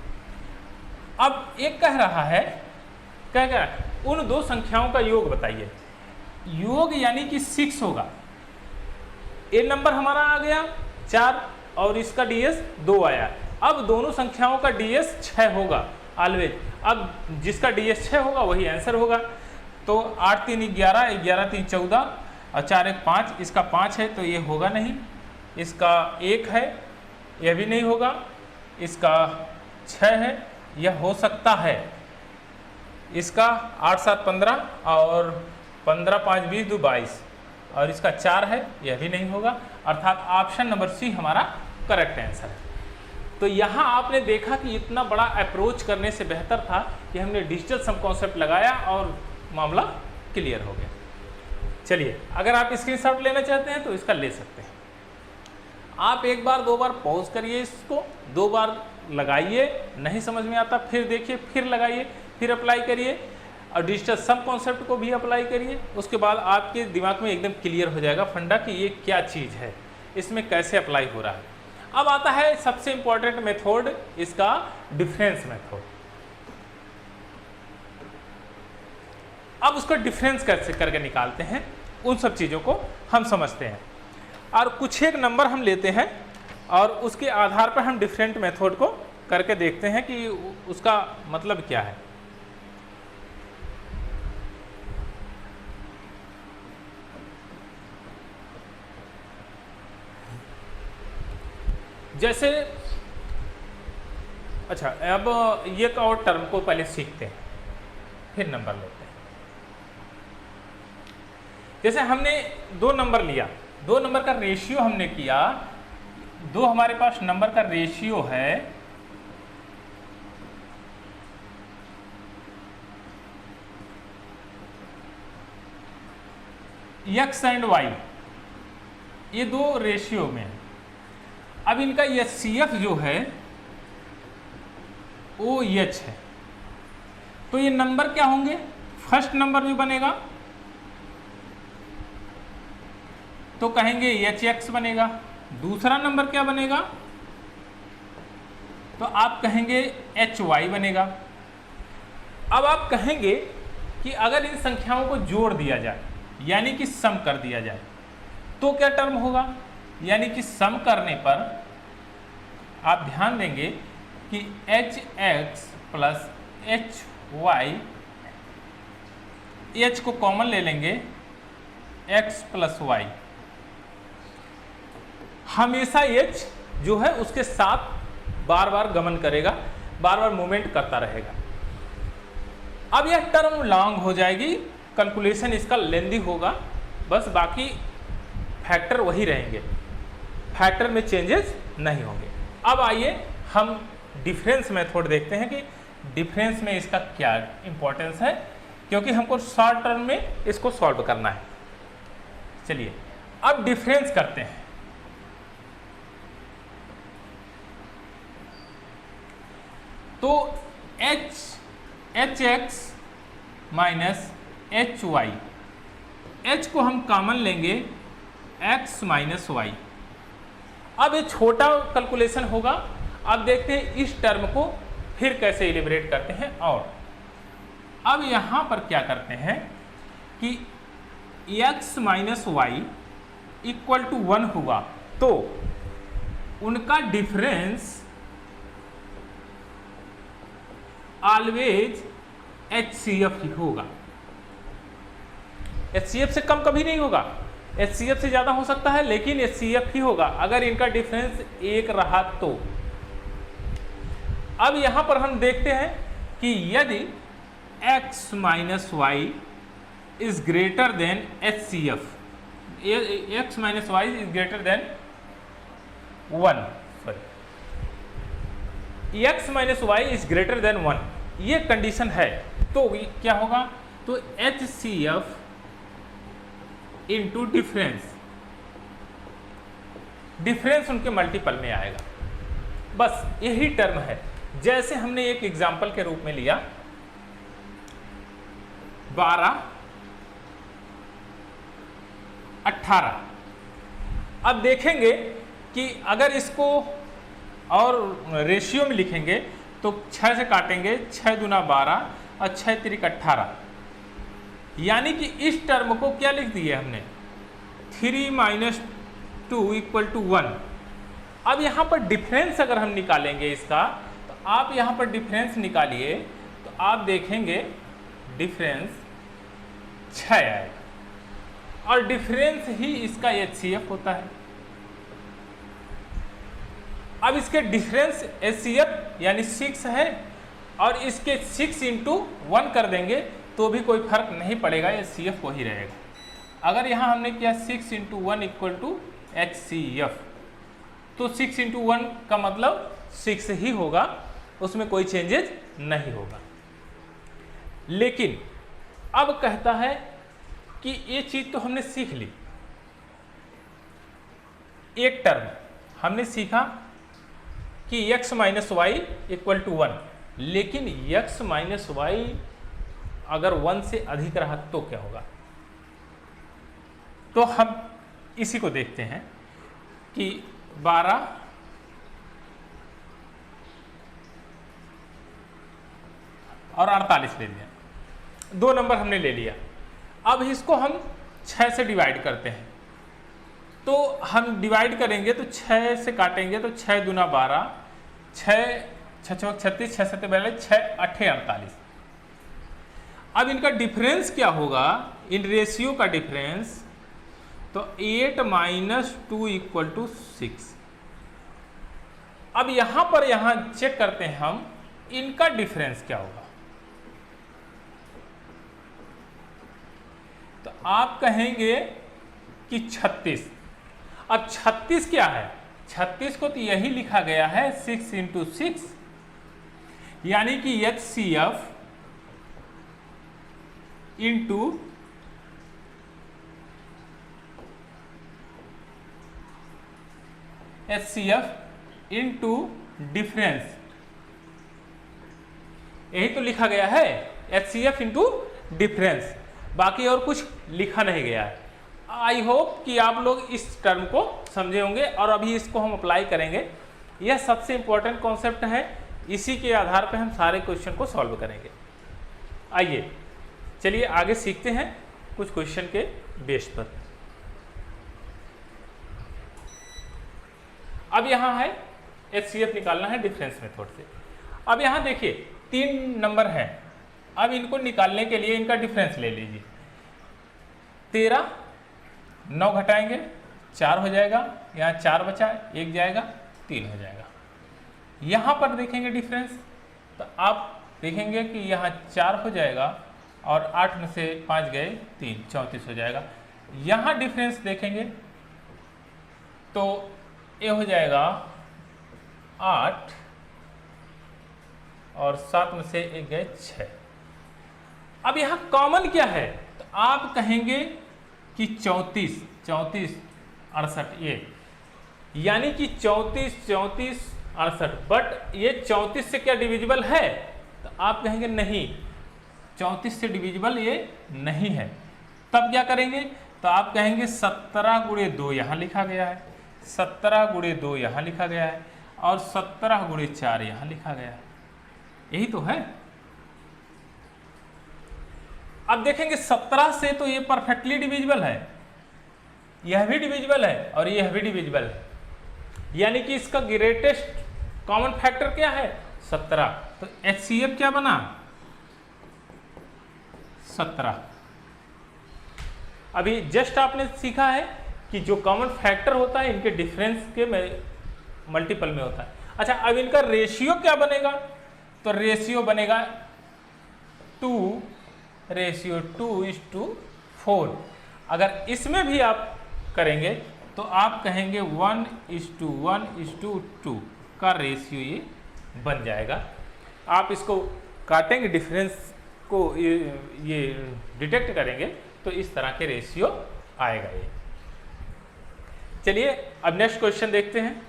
अब एक कह रहा है, क्या उन दो संख्याओं का योग बताइए। योग यानी कि 6 होगा। ए नंबर हमारा आ गया 4 और इसका डीएस 2 आया। अब दोनों संख्याओं का डीएस 6 होगा ऑलवेज। अब जिसका डीएस 6 होगा वही आंसर होगा। तो 8 3 11 11 3 14 और 4 1 5, इसका 5 है तो ये होगा नहीं, इसका 1 है यह भी नहीं होगा, इसका 6 है यह हो सकता है, इसका 8 7 15 और 15 5 20 2 22 और इसका 4 है यह भी नहीं होगा, अर्थात ऑप्शन नंबर सी हमारा करेक्ट आंसर है। तो यहाँ आपने देखा कि इतना बड़ा अप्रोच करने से बेहतर था कि हमने डिजिटल सम कॉन्सेप्ट लगाया और मामला क्लियर हो गया। चलिए अगर आप स्क्रीनशॉट लेना चाहते हैं तो इसका ले सकते हैं। आप एक बार 2 बार पॉज करिए, इसको 2 बार लगाइए, नहीं समझ में आता फिर देखिए, फिर लगाइए, फिर अप्लाई करिए और डिजिटल सम कॉन्सेप्ट को भी अप्लाई करिए। उसके बाद आपके दिमाग में एकदम क्लियर हो जाएगा फंडा कि ये क्या चीज़ है, इसमें कैसे अप्लाई हो रहा है। अब आता है सबसे इंपॉर्टेंट मेथड, इसका डिफरेंस मेथड। अब उसको डिफरेंस कैसे करके निकालते हैं, उन सब चीज़ों को हम समझते हैं और कुछ एक नंबर हम लेते हैं और उसके आधार पर हम डिफरेंट मेथड को करके देखते हैं कि उसका मतलब क्या है। जैसे अच्छा, अब ये और टर्म को पहले सीखते हैं फिर नंबर लेते हैं। जैसे हमने 2 नंबर लिया, 2 नंबर का रेशियो हमने किया, 2 हमारे पास नंबर का रेशियो है x एंड y, ये 2 रेशियो में है। अब इनका HCF जो है OH है, तो ये नंबर क्या होंगे? फर्स्ट नंबर भी बनेगा तो कहेंगे HX बनेगा, दूसरा नंबर क्या बनेगा तो आप कहेंगे HY बनेगा। अब आप कहेंगे कि अगर इन संख्याओं को जोड़ दिया जाए यानी कि सम कर दिया जाए तो क्या टर्म होगा? यानी कि सम करने पर आप ध्यान देंगे कि HX + HY, H को कॉमन ले लेंगे, X + Y, हमेशा H जो है उसके साथ बार बार गमन करेगा, बार बार मूवमेंट करता रहेगा। अब यह टर्म लॉन्ग हो जाएगी, कैलकुलेशन इसका लेंदी होगा, बस बाकी फैक्टर वही रहेंगे, फैक्टर में चेंजेस नहीं होंगे। अब आइए हम डिफरेंस मेथड देखते हैं कि डिफरेंस में इसका क्या इंपॉर्टेंस है, क्योंकि हमको शॉर्ट टर्म में इसको सॉल्व करना है। चलिए अब डिफरेंस करते हैं। तो H X minus H Y, H को हम कॉमन लेंगे एक्स माइनस वाई। अब ये छोटा कैलकुलेशन होगा। अब देखते हैं इस टर्म को फिर कैसे इलिब्रेट करते हैं। और अब यहाँ पर क्या करते हैं कि x minus Y equal to 1 हुआ तो उनका डिफरेंस ऑलवेज HCF ही होगा। HCF से कम कभी नहीं होगा, HCF से ज़्यादा हो सकता है लेकिन HCF ही होगा अगर इनका डिफरेंस 1 रहा तो। अब यहाँ पर हम देखते हैं कि यदि x minus Y is greater than HCF, x minus Y is greater than 1, sorry x minus Y is greater than 1, ये कंडीशन है तो क्या होगा, तो HCF इंटू डिफरेंस, डिफरेंस उनके मल्टीपल में आएगा। बस यही टर्म है। जैसे हमने एक एग्जाम्पल के रूप में लिया 12, 18। अब देखेंगे कि अगर इसको और रेशियो में लिखेंगे तो 6 से काटेंगे, 6 दूना 12 और 6 तिरिक 18, यानी कि इस टर्म को क्या लिख दिए हमने 3 माइनस 2 इक्वल टू 1। अब यहाँ पर डिफरेंस अगर हम निकालेंगे इसका, तो आप यहाँ पर डिफरेंस निकालिए तो आप देखेंगे डिफरेंस 6 आएगा और डिफरेंस ही इसका HCF होता है। अब इसके डिफरेंस HCF यानी 6 है और इसके 6 इंटू 1 कर देंगे तो भी कोई फर्क नहीं पड़ेगा, HCF वही रहेगा। अगर यहाँ हमने किया 6 इंटू 1 इक्वल टू HCF, तो 6 इंटू 1 का मतलब 6 ही होगा, उसमें कोई चेंजेस नहीं होगा। लेकिन अब कहता है कि ये चीज तो हमने सीख ली, एक टर्म हमने सीखा कि x minus Y equal to 1, लेकिन x माइनस वाई अगर 1 से अधिक रहा तो क्या होगा। तो हम इसी को देखते हैं कि 12 और 48 ले लिया, 2 नंबर हमने ले लिया। अब इसको हम 6 से डिवाइड करते हैं, तो हम डिवाइड करेंगे तो 6 से काटेंगे तो 6 दूना 12, 6 6 36, 6 7 42, 6 8 48। अब इनका डिफरेंस क्या होगा, इन रेशियो का डिफरेंस, तो 8 माइनस 2 इक्वल टू 6। अब यहां पर चेक करते हैं हम इनका डिफरेंस क्या होगा। तो आप कहेंगे कि 36। अब 36 क्या है, 36 को तो यही लिखा गया है 6 इंटू 6, यानी कि HCF into HCF into difference, यही तो लिखा गया है HCF इंटू डिफरेंस, बाकी और कुछ लिखा नहीं गया है। आई होप कि आप लोग इस टर्म को समझे होंगे और अभी इसको हम अप्लाई करेंगे। यह सबसे इंपॉर्टेंट कॉन्सेप्ट है, इसी के आधार पर हम सारे क्वेश्चन को सॉल्व करेंगे। आइए चलिए आगे सीखते हैं कुछ क्वेश्चन के बेस पर। अब यहाँ है HCF निकालना है डिफरेंस मेथड से। अब यहाँ देखिए 3 नंबर हैं, अब इनको निकालने के लिए इनका डिफरेंस ले लीजिए। 13, 9 घटाएंगे 4 हो जाएगा, यहाँ 4 बचा, 1 जाएगा 3 हो जाएगा। यहाँ पर देखेंगे डिफरेंस, तो आप देखेंगे कि यहाँ 4 हो जाएगा और 8 में से 5 गए 3, 34 हो जाएगा। यहाँ डिफरेंस देखेंगे तो ये हो जाएगा 8 और 7 में से 1 गए 6। अब यहाँ कॉमन क्या है, तो आप कहेंगे कि 34 68 ये, यानी कि 34 68, बट ये 34 से क्या डिविजिबल है, तो आप कहेंगे नहीं 34 से डिविजिबल ये नहीं है। तब क्या करेंगे, तो आप कहेंगे 17 गुणे 2 यहाँ लिखा गया है, 17 गुणे 2 यहाँ लिखा गया है, और 17 गुणे 4 यहाँ लिखा गया है, यही तो है। अब देखेंगे 17 से तो ये परफेक्टली डिविजिबल है, यह भी डिविजिबल है और यह भी डिविजिबल है, यानी कि इसका ग्रेटेस्ट कॉमन फैक्टर क्या है 17। तो HCF क्या बना 17। अभी जस्ट आपने सीखा है कि जो कॉमन फैक्टर होता है इनके डिफरेंस के मल्टीपल में होता है। अच्छा, अब इनका रेशियो क्या बनेगा, तो रेशियो बनेगा 2:4। अगर इसमें भी आप करेंगे तो आप कहेंगे 1:1:2 का रेशियो ये बन जाएगा। आप इसको काटेंगे, डिफरेंस को ये डिटेक्ट करेंगे तो इस तरह के रेशियो आएगा ये। चलिए अब नेक्स्ट क्वेश्चन देखते हैं।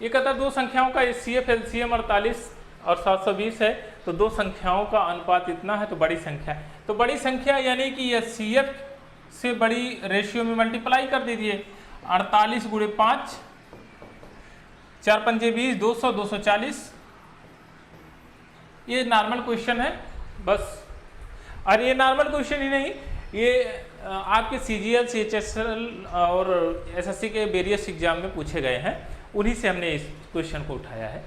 ये कहता है दो संख्याओं का HCF LCM 48 और 720 है, तो दो संख्याओं का अनुपात इतना है, तो बड़ी संख्या है। तो बड़ी संख्या यानी कि HCF से बड़ी रेशियो में मल्टीप्लाई कर दीजिए। 48 गुणे 5, 4 पंजे 20, 200 240। ये नॉर्मल क्वेश्चन है बस। और ये नॉर्मल क्वेश्चन ही नहीं, ये आपके CGL CHSL और SSC के वेरियस एग्जाम में पूछे गए हैं, उन्हीं से हमने इस क्वेश्चन को उठाया है।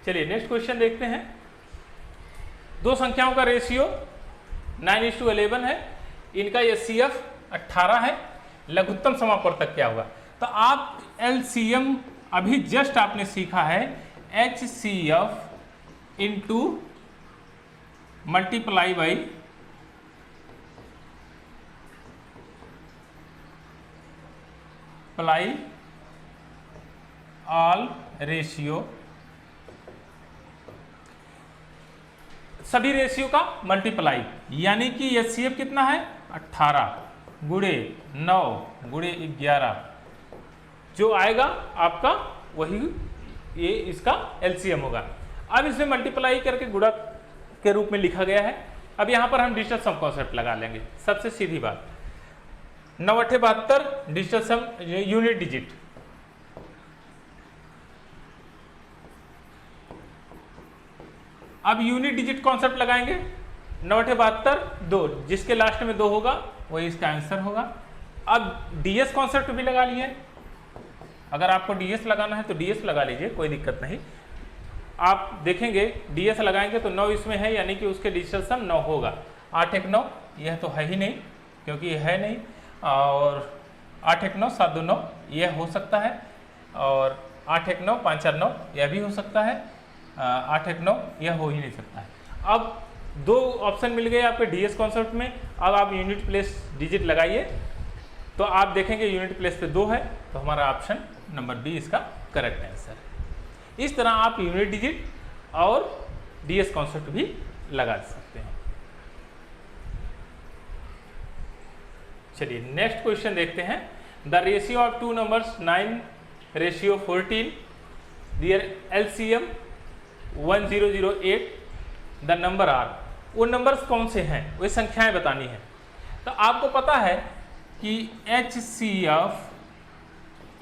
चलिए नेक्स्ट क्वेश्चन देखते हैं। दो संख्याओं का रेशियो 9:11 है, इनका HCF 18 है, लघुत्तम समापवर्तक क्या होगा। तो आप LCM अभी जस्ट आपने सीखा है, HCF into multiply by all ratio, सभी रेशियो का मल्टीप्लाई, यानी कि HCF कितना है 18 गुणे 9 गुणे 11, जो आएगा आपका वही ये इसका LCM होगा। अब इसमें मल्टीप्लाई करके गुणा के रूप में लिखा गया है। अब यहां पर हम डिजिटल सम कॉन्सेप्ट लगा लेंगे। सबसे सीधी बात, 9×8 = 72 डिजिटल सम यूनिट डिजिट। अब यूनिट डिजिट कॉन्सेप्ट लगाएंगे। 9×8 2, जिसके लास्ट में 2 होगा वही इसका आंसर होगा। अब DS कॉन्सेप्ट भी लगा लिए, अगर आपको DS लगाना है तो DS लगा लीजिए, कोई दिक्कत नहीं। आप देखेंगे DS लगाएंगे तो 9 इसमें है, यानी कि उसके डिजिटल सम 9 होगा। 8 1 9, यह तो है ही नहीं क्योंकि यह है नहीं, और 8 1 9 7 2 9 यह हो सकता है, और 8 1 9 5 4 9 यह भी हो सकता है, 8 1 9 यह हो ही नहीं सकता है। अब दो ऑप्शन मिल गए आपके DS कॉन्सेप्ट में। अब आप यूनिट प्लेस डिजिट लगाइए तो आप देखेंगे यूनिट प्लेस पे 2 है, तो हमारा ऑप्शन नंबर B इसका करेक्ट आंसर है। इस तरह आप यूनिट डिजिट और DS कॉन्सेप्ट भी लगा सकते हैं। चलिए नेक्स्ट क्वेश्चन देखते हैं। The ratio of two numbers 9:14, their LCM 1008, the number are. वो नंबर्स कौन से हैं, वे संख्याएं बतानी है। तो आपको पता है कि HCF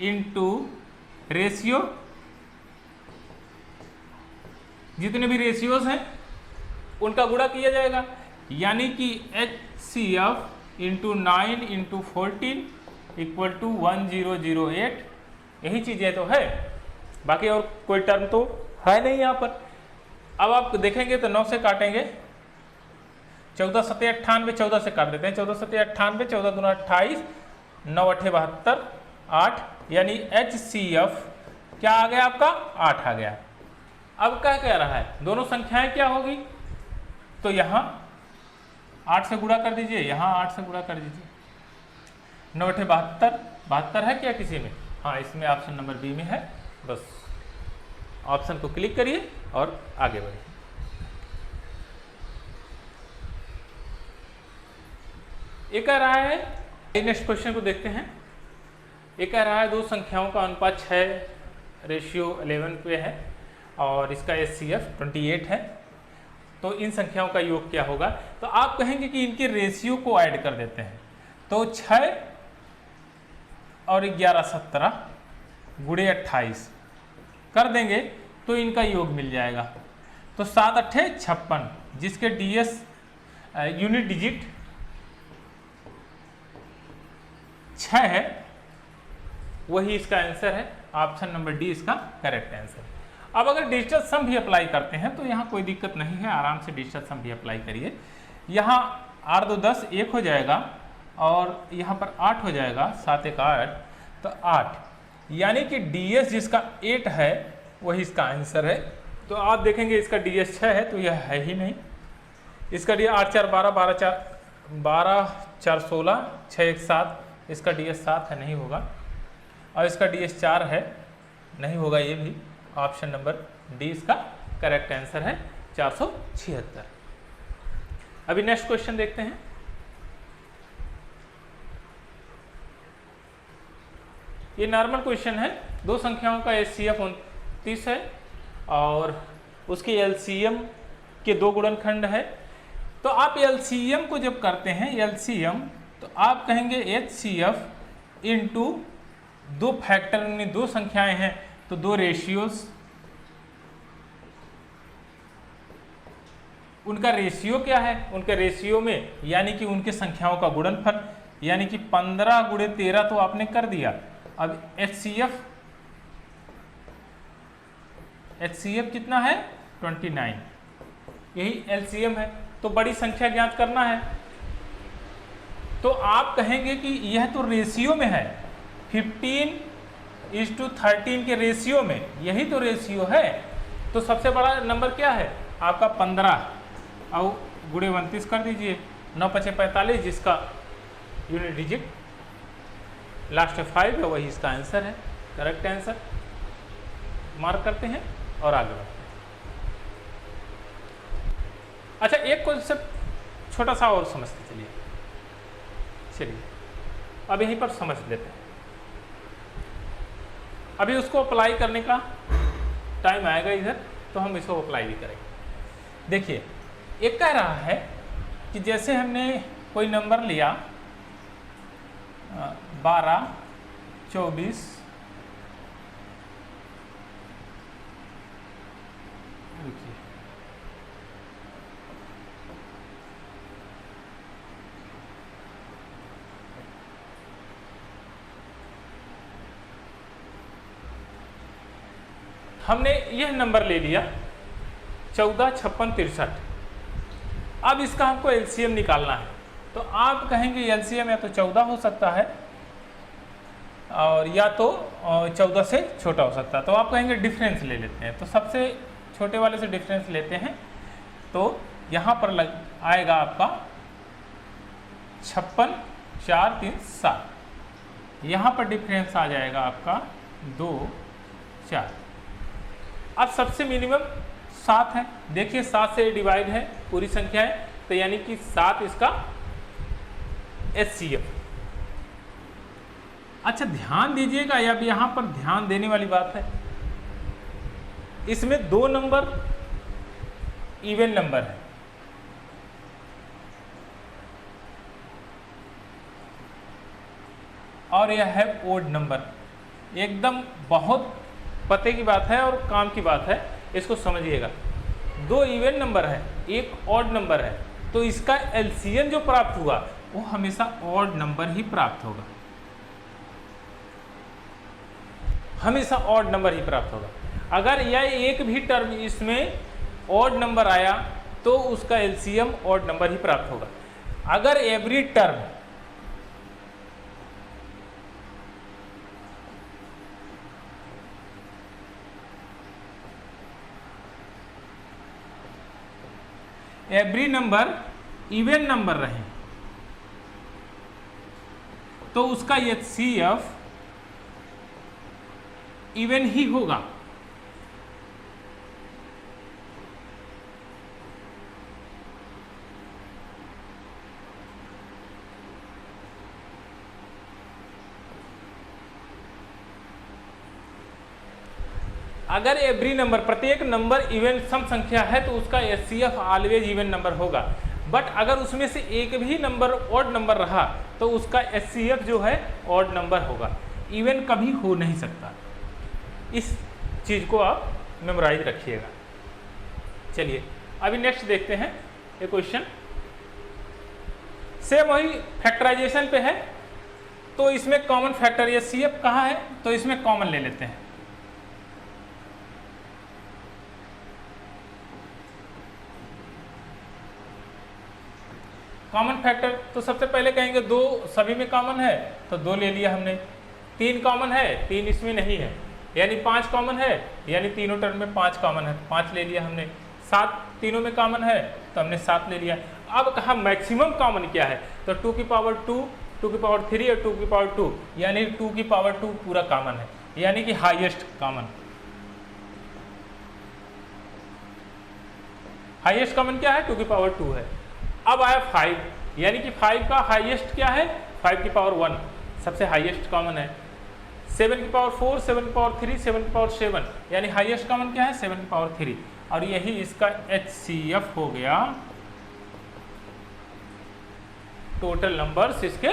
इंटू रेशियो, जितने भी रेशियोज हैं उनका गुणा किया जाएगा, यानी कि HCF इंटू 9:14 = 1008। यही चीज़ें तो है, बाकी और कोई टर्म तो है नहीं यहाँ पर। अब आप देखेंगे तो 9 से काटेंगे, 14 7 98, 14 से काट देते हैं, 14 7 98, 14 दूना 28, 9 8 72 8, यानी HCF क्या आ गया आपका 8 आ गया। अब क्या कह रहा है, दोनों संख्याएं क्या होगी, तो यहाँ 8 से गुणा कर दीजिए, यहाँ 8 से गुणा कर दीजिए। 9 8 72, 72 है क्या किसी में? हाँ, इसमें ऑप्शन नंबर बी में है। बस ऑप्शन को क्लिक करिए और आगे बढ़िए। ये कह रहा है, नेक्स्ट क्वेश्चन को देखते हैं। ये कह रहा है दो संख्याओं का अनुपात 6:11 पे है और इसका HCF 28 है, तो इन संख्याओं का योग क्या होगा? तो आप कहेंगे कि इनके रेशियो को ऐड कर देते हैं, तो 6 और 11 17 गुणे 28 कर देंगे तो इनका योग मिल जाएगा। तो 7 8 56, जिसके DS यूनिट डिजिट 6 है, वही इसका आंसर है। ऑप्शन नंबर डी इसका करेक्ट आंसर है। अब अगर डिजिटल सम भी अप्लाई करते हैं तो यहाँ कोई दिक्कत नहीं है, आराम से डिजिटल सम भी अप्लाई करिए। यहाँ 8 2 10 1 हो जाएगा और यहाँ पर 8 हो जाएगा, 7 1 8, तो 8, यानी कि DS जिसका 8 है वही इसका आंसर है। तो आप देखेंगे इसका DS 6 है, तो यह है ही नहीं। इसका DS 8 4 12 12 4 16 6 1 7, इसका DS 7 है, नहीं होगा। और इसका DS 4 है, नहीं होगा ये भी। ऑप्शन नंबर डी इसका करेक्ट आंसर है, 476। अभी नेक्स्ट क्वेश्चन देखते हैं। ये नॉर्मल क्वेश्चन है। दो संख्याओं का HCF 29 है और उसके LCM के दो गुणनखंड है। तो आप LCM को जब करते हैं, LCM, तो आप कहेंगे HCF इंटू दो फैक्टर, उनमें दो संख्याएं हैं तो दो रेशियोज, उनका रेशियो क्या है? उनके रेशियो में यानी कि उनके संख्याओं का गुणनफल, यानी कि 15 गुणे 13 तो आपने कर दिया। अब HCF कितना है? 29, यही LCM है। तो बड़ी संख्या ज्ञात करना है, तो आप कहेंगे कि यह तो रेशियो में है, 15:13 के रेशियो में, यही तो रेशियो है। तो सबसे बड़ा नंबर क्या है आपका? 15 और गुणे 29 कर दीजिए। 9 5 45, जिसका यूनिट डिजिट लास्ट 5 है, वही इसका आंसर है, करेक्ट आंसर। मार्क करते हैं और आगे बढ़ते हैं। अच्छा, एक कॉन्सेप्ट छोटा सा और समझते चलिए। अब यहीं पर समझ लेते हैं। अभी उसको अप्लाई करने का टाइम आएगा इधर, तो हम इसको अप्लाई भी करेंगे। देखिए, एक कह रहा है कि जैसे हमने कोई नंबर लिया 12 24 हमने यह नंबर ले लिया 14 56 63। अब इसका हमको LCM निकालना है, तो आप कहेंगे LCM या तो 14 हो सकता है और या तो 14 से छोटा हो सकता है। तो आप कहेंगे डिफरेंस ले लेते हैं, तो सबसे छोटे वाले से डिफरेंस लेते हैं। तो यहाँ पर आएगा आपका 56 4 3 7, यहाँ पर डिफरेंस आ जाएगा आपका 2 4। अब सबसे मिनिमम 7 है, देखिए 7 से डिवाइड है पूरी संख्या है, तो यानी कि 7 इसका HCF। अच्छा, ध्यान दीजिएगा, अब यहां पर ध्यान देने वाली बात है, इसमें दो नंबर इवन नंबर है, और यह है ओड नंबर। एकदम बहुत पते की बात है और काम की बात है, इसको समझिएगा। दो इवन नंबर है, एक ऑड नंबर है, तो इसका LCM जो प्राप्त हुआ वो हमेशा ऑड नंबर ही प्राप्त होगा, हमेशा ऑड नंबर ही प्राप्त होगा। अगर यह एक भी टर्म इसमें ऑड नंबर आया तो उसका LCM ऑड नंबर ही प्राप्त होगा। अगर every term every number even number रहे तो उसका HCF इवन ही होगा। अगर एवरी नंबर, प्रत्येक नंबर इवन सम संख्या है तो उसका HCF ऑलवेज इवन नंबर होगा। बट अगर उसमें से एक भी नंबर ऑड नंबर रहा तो उसका HCF जो है ऑड नंबर होगा, इवन कभी हो नहीं सकता। इस चीज़ को आप मेमोराइज रखिएगा। चलिए अभी नेक्स्ट देखते हैं ये क्वेश्चन। सेम वही फैक्टराइजेशन पे है, तो इसमें कॉमन फैक्टर HCF कहाँ है, तो इसमें कॉमन ले लेते हैं। कॉमन फैक्टर तो सबसे पहले कहेंगे 2 सभी में कॉमन है तो 2 ले लिया हमने। 3 कॉमन है, 3 इसमें नहीं है, यानी 5 कॉमन है, यानी तीनों टर्म में 5 कॉमन है, 5 ले लिया हमने। 7 तीनों में कॉमन है तो हमने 7 ले लिया। अब कहा मैक्सिमम कॉमन क्या है, तो 2 की पावर 2, 2 की पावर 3 और 2 की पावर 2, यानी 2 की पावर 2 पूरा कॉमन है, यानी कि हाईएस्ट कॉमन। हाईएस्ट कॉमन क्या है, 2 की पावर 2 है। अब आया 5, यानी कि 5 का हाईएस्ट क्या है, 5 की पावर 1 सबसे हाईएस्ट कॉमन है। 7 की पावर 4, 7 की पावर 3, 7 की पावर 7, यानी हाईएस्ट कॉमन क्या है, 7 की पावर 3, और यही इसका HCF हो गया। टोटल नंबर्स इसके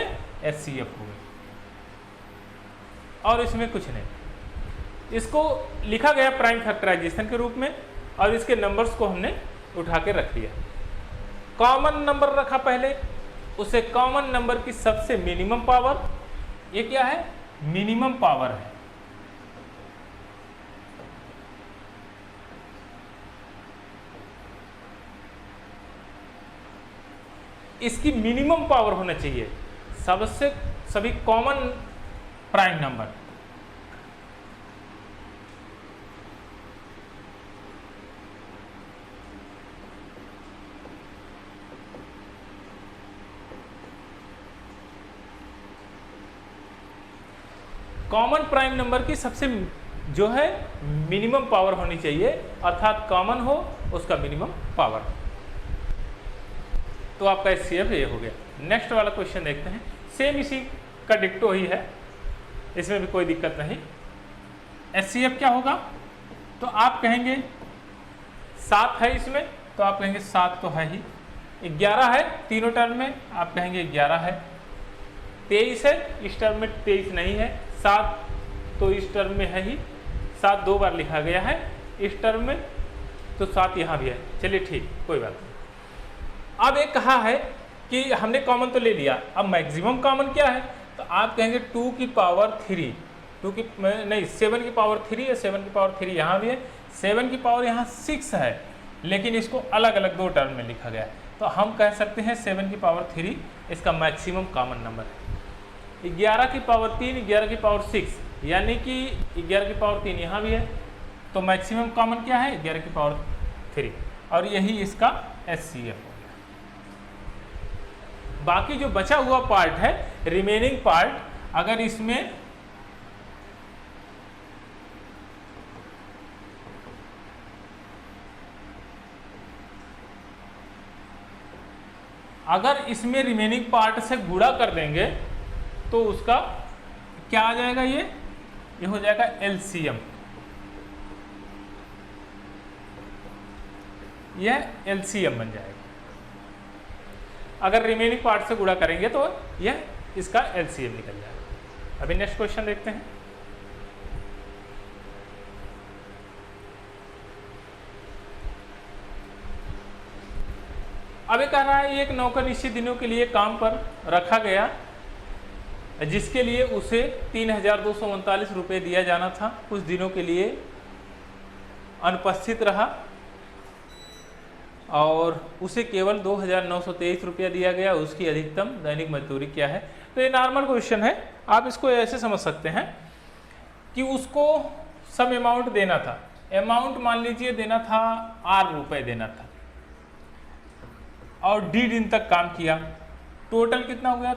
HCF हो गए, और इसमें कुछ नहीं। इसको लिखा गया प्राइम फैक्टराइजेशन के रूप में, और इसके नंबर्स को हमने उठा के रख लिया। कॉमन नंबर रखा पहले, उसे कॉमन नंबर की सबसे मिनिमम पावर, ये क्या है, मिनिमम पावर है। इसकी मिनिमम पावर होना चाहिए सबसे सभी common prime number. Common prime number की सबसे जो है मिनिमम पावर होनी चाहिए, अर्थात कॉमन हो उसका मिनिमम पावर। तो आपका HCF ये हो गया। नेक्स्ट वाला क्वेश्चन देखते हैं, सेम इसी का डिक्टो ही है, इसमें भी कोई दिक्कत नहीं। HCF क्या होगा, तो आप कहेंगे 7 है इसमें, तो आप कहेंगे 7 तो है ही। 11 है तीनों टर्म में, आप कहेंगे 11 है। 23 है, इस टर्म में 23 नहीं है। 7 तो इस टर्म में है ही, 7 2 बार लिखा गया है इस टर्म में, तो 7 यहाँ भी है। चलिए ठीक, कोई बात नहीं। अब एक कहा है कि हमने कॉमन तो ले लिया, अब मैक्सिमम कॉमन क्या है, तो आप कहेंगे 2 की पावर 3, 7 की पावर 3 है, 7 की पावर 3 यहाँ भी है, 7 की पावर यहाँ 6 है, लेकिन इसको अलग अलग 2 टर्म में लिखा गया है, तो हम कह सकते हैं 7 की पावर 3 इसका मैक्सिमम कॉमन नंबर है। 11 की पावर 3, 11 की पावर 6, यानी कि 11 की पावर 3 यहाँ भी है, तो मैक्सिमम कॉमन क्या है, 11 की पावर 3, और यही इसका HCF हो गया। बाकी जो बचा हुआ पार्ट है, रिमेनिंग पार्ट, अगर इसमें रिमेनिंग पार्ट से गुणा कर देंगे तो उसका क्या आ जाएगा, ये हो जाएगा LCM। यह LCM बन जाएगा। अगर रिमेनिंग पार्ट से गुणा करेंगे तो यह इसका LCM निकल जाएगा। अभी नेक्स्ट क्वेश्चन देखते हैं। अभी कह रहा है एक नौकर निश्चित दिनों के लिए काम पर रखा गया, जिसके लिए उसे 3,239 रुपये दिया जाना था। कुछ दिनों के लिए अनुपस्थित रहा और उसे केवल 2,923 रुपया दिया गया। उसकी अधिकतम दैनिक मजदूरी क्या है। तो ये नॉर्मल क्वेश्चन है, आप इसको ऐसे समझ सकते हैं कि उसको सम अमाउंट देना था। अमाउंट मान लीजिए देना था 8 रुपये देना था, और डी दिन तक काम किया, टोटल कितना हो गया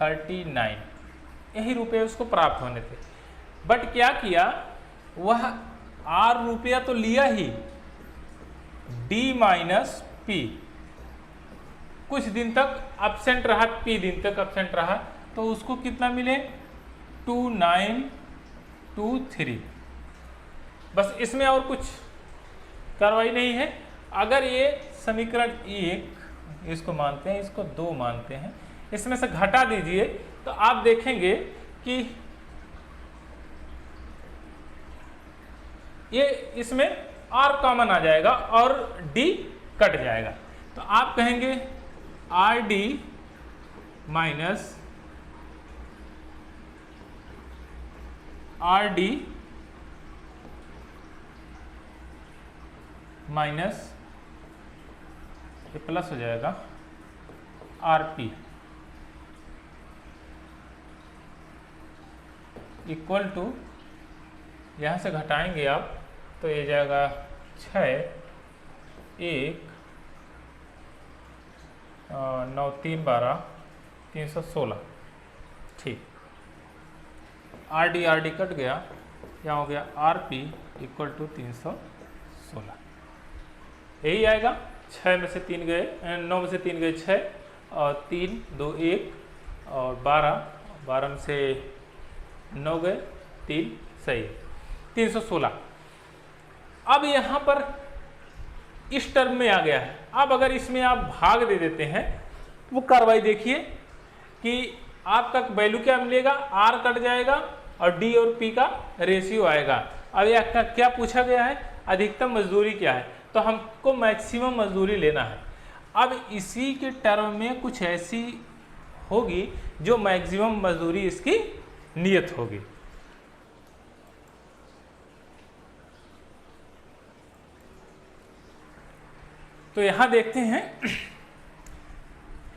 39 यही रुपये उसको प्राप्त होने थे। बट क्या किया, वह आर रुपया तो लिया ही, डी माइनस पी कुछ दिन तक एब्सेंट रहा, पी दिन तक एब्सेंट रहा, तो उसको कितना मिले 2923। बस इसमें और कुछ कार्रवाई नहीं है। अगर ये समीकरण 1 इसको मानते हैं, इसको 2 मानते हैं, इसमें से घटा दीजिए तो आप देखेंगे कि ये इसमें आर कॉमन आ जाएगा और डी कट जाएगा। तो आप कहेंगे R D minus R D minus ये प्लस हो जाएगा आर पी इक्वल टू, यहाँ से घटाएंगे आप तो ये जाएगा 6 1 9 3 12 316। ठीक, आर डी कट गया, यहाँ हो गया आर पी इक्वल टू 316। यही आएगा। 6 में से 3 गए, 9 में से 3 गए 6 और 3 2 1 और 12 में से 9 गए 3, सही 316। अब यहाँ पर इस टर्म में आ गया है। अब अगर इसमें आप भाग दे देते हैं, वो कार्रवाई देखिए कि आपका वैल्यू क्या मिलेगा, आर कट जाएगा और डी और पी का रेशियो आएगा। अब यह क्या पूछा गया है, अधिकतम मजदूरी क्या है, तो हमको मैक्सिमम मजदूरी लेना है। अब इसी के टर्म में कुछ ऐसी होगी जो मैक्सिमम मजदूरी इसकी नियत होगी। तो यहां देखते हैं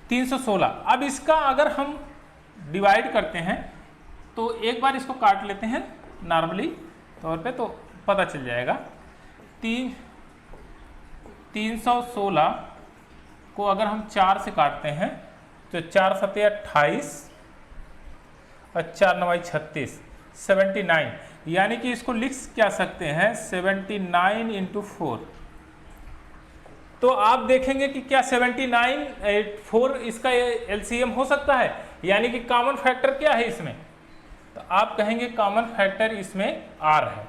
316। अब इसका अगर हम डिवाइड करते हैं तो एक बार इसको काट लेते हैं नॉर्मली तौर पे तो पता चल जाएगा। 316 को अगर हम 4 से काटते हैं तो 4 सत्ते 28 और 4 9 36, 79, यानी कि इसको लिख क्या सकते हैं 79 × 4। तो आप देखेंगे कि क्या 79 4 इसका एलसीएम हो सकता है, यानी कि कॉमन फैक्टर क्या है इसमें, तो आप कहेंगे कॉमन फैक्टर इसमें आर है,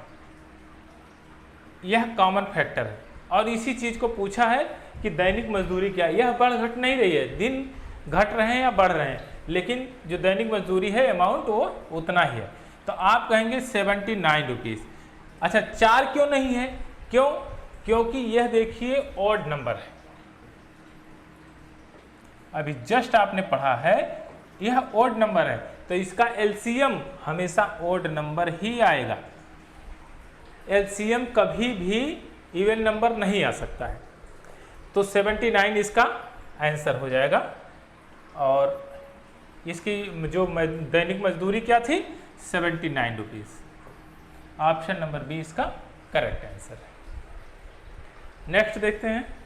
यह कॉमन फैक्टर है। और इसी चीज को पूछा है कि दैनिक मजदूरी क्या है, यह बढ़ घट नहीं रही है, दिन घट रहे हैं या बढ़ रहे हैं, लेकिन जो दैनिक मजदूरी है अमाउंट वो उतना ही है। तो आप कहेंगे 79 रुपीज़। अच्छा 4 क्यों नहीं है, क्यों, क्योंकि यह देखिए ऑड नंबर है, अभी जस्ट आपने पढ़ा है यह ऑड नंबर है, तो इसका एलसीएम हमेशा ऑड नंबर ही आएगा। एलसीएम कभी भी इवन नंबर नहीं आ सकता है। तो 79 इसका आंसर हो जाएगा। और इसकी जो दैनिक मजदूरी क्या थी 79 रुपीज़। ऑप्शन नंबर बी इसका करेक्ट आंसर है। नेक्स्ट देखते हैं।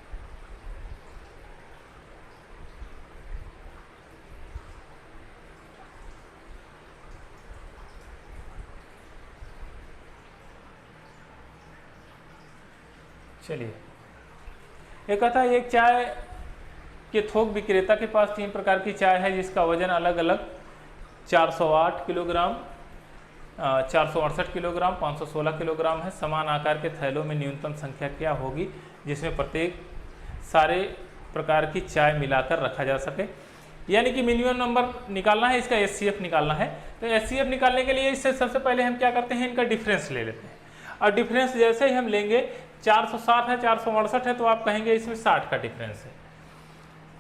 चलिए, एक कहता है एक चाय के थोक विक्रेता के पास 3 प्रकार की चाय है जिसका वजन अलग अलग 408 किलोग्राम, 468 किलोग्राम, 516 किलोग्राम है। समान आकार के थैलों में न्यूनतम संख्या क्या होगी जिसमें प्रत्येक सारे प्रकार की चाय मिलाकर रखा जा सके, यानी कि मिनिमम नंबर निकालना है, इसका एचसीएफ निकालना है। तो एचसीएफ निकालने के लिए इससे सबसे पहले हम क्या करते हैं, इनका डिफरेंस ले लेते हैं। और डिफरेंस जैसे ही हम लेंगे 460 है 468 है तो आप कहेंगे इसमें 60 का डिफरेंस है।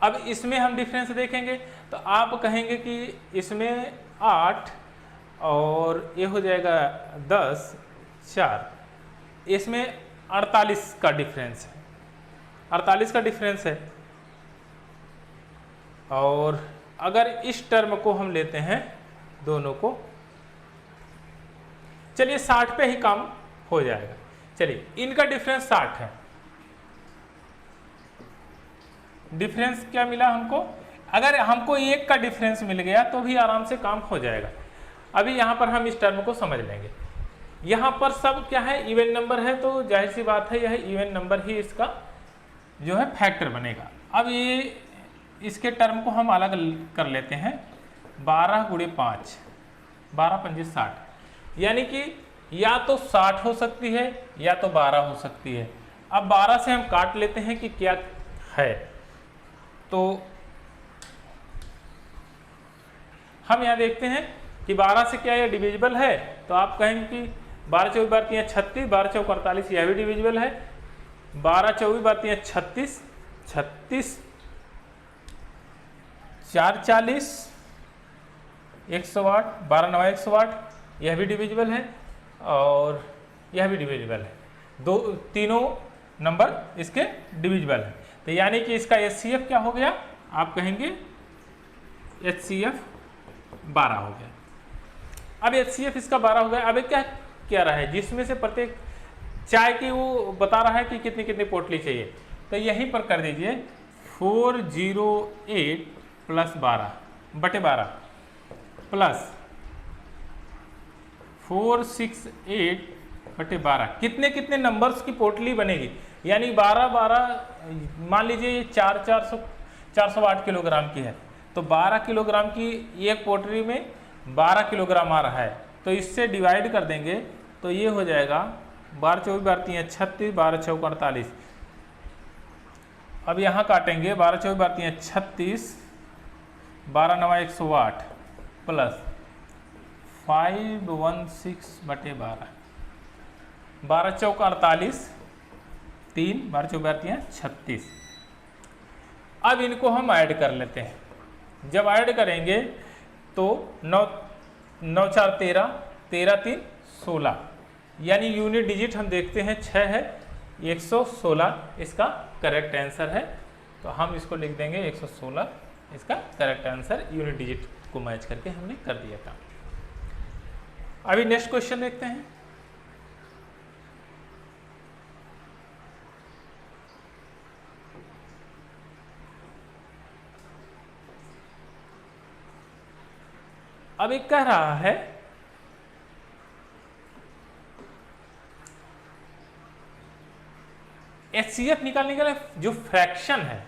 अब इसमें हम डिफरेंस देखेंगे तो आप कहेंगे कि इसमें 8 और ये हो जाएगा 10 4, इसमें 48 का डिफरेंस है, 48 का डिफरेंस है। और अगर इस टर्म को हम लेते हैं दोनों को, चलिए 60 पे ही काम हो जाएगा। चलिए इनका डिफरेंस 60 है, डिफरेंस क्या मिला हमको, अगर हमको 1 का डिफरेंस मिल गया तो भी आराम से काम हो जाएगा। अभी यहाँ पर हम इस टर्म को समझ लेंगे। यहाँ पर सब क्या है, इवन नंबर है, तो जाहिर सी बात है यह इवन नंबर ही इसका जो है फैक्टर बनेगा। अब ये इसके टर्म को हम अलग कर लेते हैं, 12 × 5, 12 × 5 = 60, यानी कि या तो 60 हो सकती है या तो 12 हो सकती है। अब 12 से हम काट लेते हैं कि क्या है, तो हम यहाँ देखते हैं कि 12 से क्या यह डिविजिबल है, तो आप कहेंगे कि 12 × 24 = 36, 12 × 4 = 48, यह भी डिविजिबल है। 12 × 24 = 36, 36 4 40, 108, 12 × 9 = 108, यह भी डिविजिबल है और यह भी डिविजिबल है। तीनों नंबर इसके डिविजिबल है। तो यानी कि इसका HCF क्या हो गया, आप कहेंगे HCF 12 हो गया। अब HCF इसका 12 हो गया। अब क्या क्या रहा है, जिसमें से प्रत्येक चाय की वो बता रहा है कि कितनी कितनी पोटली चाहिए, तो यहीं पर कर दीजिए 408 + 12/12 प्लस 468/12, कितने कितने नंबर्स की पोटली बनेगी, यानी 12 मान लीजिए 408 किलोग्राम की है, तो 12 किलोग्राम की एक पोटली में 12 किलोग्राम आ रहा है, तो इससे डिवाइड कर देंगे तो ये हो जाएगा 12 × 24 = 36, 12 × 6 = 48। अब यहाँ काटेंगे 12 × 24 = 36, 12 × 9 = 108 प्लस 516/12, 12 × 4 = 48, 3, 12 × 24 = 36। अब इनको हम ऐड कर लेते हैं। जब ऐड करेंगे तो 9 × 4 = 13, 13 × 3 = 16, यानी यूनिट डिजिट हम देखते हैं 6 है, 116 इसका करेक्ट आंसर है। तो हम इसको लिख देंगे 116 इसका करेक्ट आंसर, यूनिट डिजिट को मैच करके हमने कर दिया था। अभी नेक्स्ट क्वेश्चन देखते हैं। अब एक कह रहा है HCF निकालने के लिए जो फ्रैक्शन है,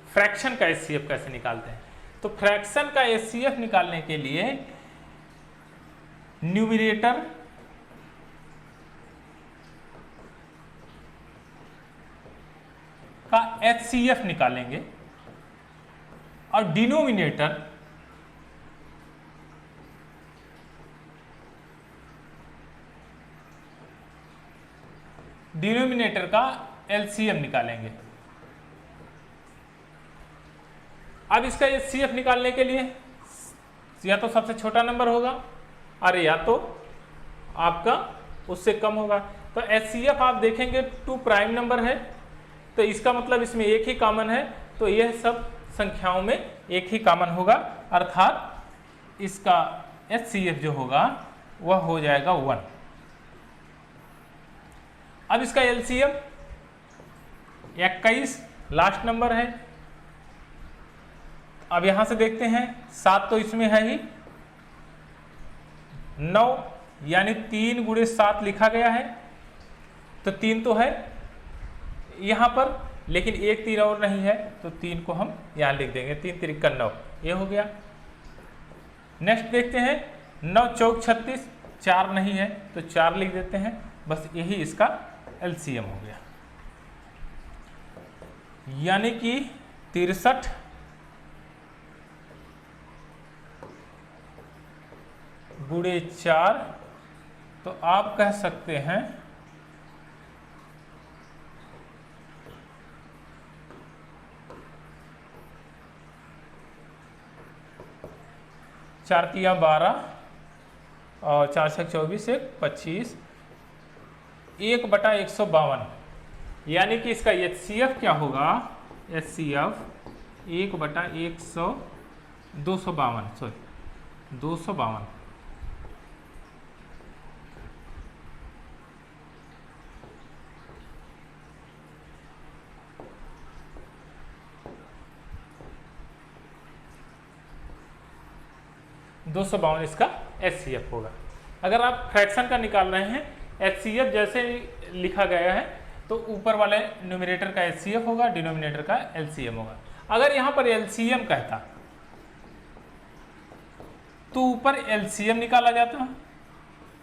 फ्रैक्शन का HCF कैसे निकालते हैं, तो फ्रैक्शन का HCF निकालने के लिए न्यूमरेटर का HCF निकालेंगे और डिनोमिनेटर का LCM निकालेंगे। अब इसका HCF निकालने के लिए या तो सबसे छोटा नंबर होगा और या तो आपका उससे कम होगा। तो HCF आप देखेंगे 2 प्राइम नंबर है, तो इसका मतलब इसमें एक ही कॉमन है, तो यह सब संख्याओं में एक ही कॉमन होगा, अर्थात इसका HCF जो होगा वह हो जाएगा 1। अब इसका LCM 21 लास्ट नंबर है। अब यहां से देखते हैं 7 तो इसमें है ही, 9 यानी 3 × 7 लिखा गया है, तो 3 तो है यहां पर, लेकिन एक 3 और नहीं है, तो 3 को हम यहां लिख देंगे, 3 × 3 = 9, ये हो गया। नेक्स्ट देखते हैं 9 × 4 = 36, 4 नहीं है तो 4 लिख देते हैं, बस यही इसका LCM हो गया, यानी कि 63 × 4, तो आप कह सकते हैं 4 × 12 और 4 × 24 = 25, 1/152, यानी कि इसका HCF क्या होगा, HCF 252। 252 इसका HCF होगा। अगर आप फ्रैक्शन का निकाल रहे हैं, HCF जैसे लिखा गया है तो ऊपर वाले न्यूमरेटर का HCF होगा, डिनोमिनेटर का LCM होगा। अगर यहाँ पर LCM कहता तो ऊपर LCM निकाला जाता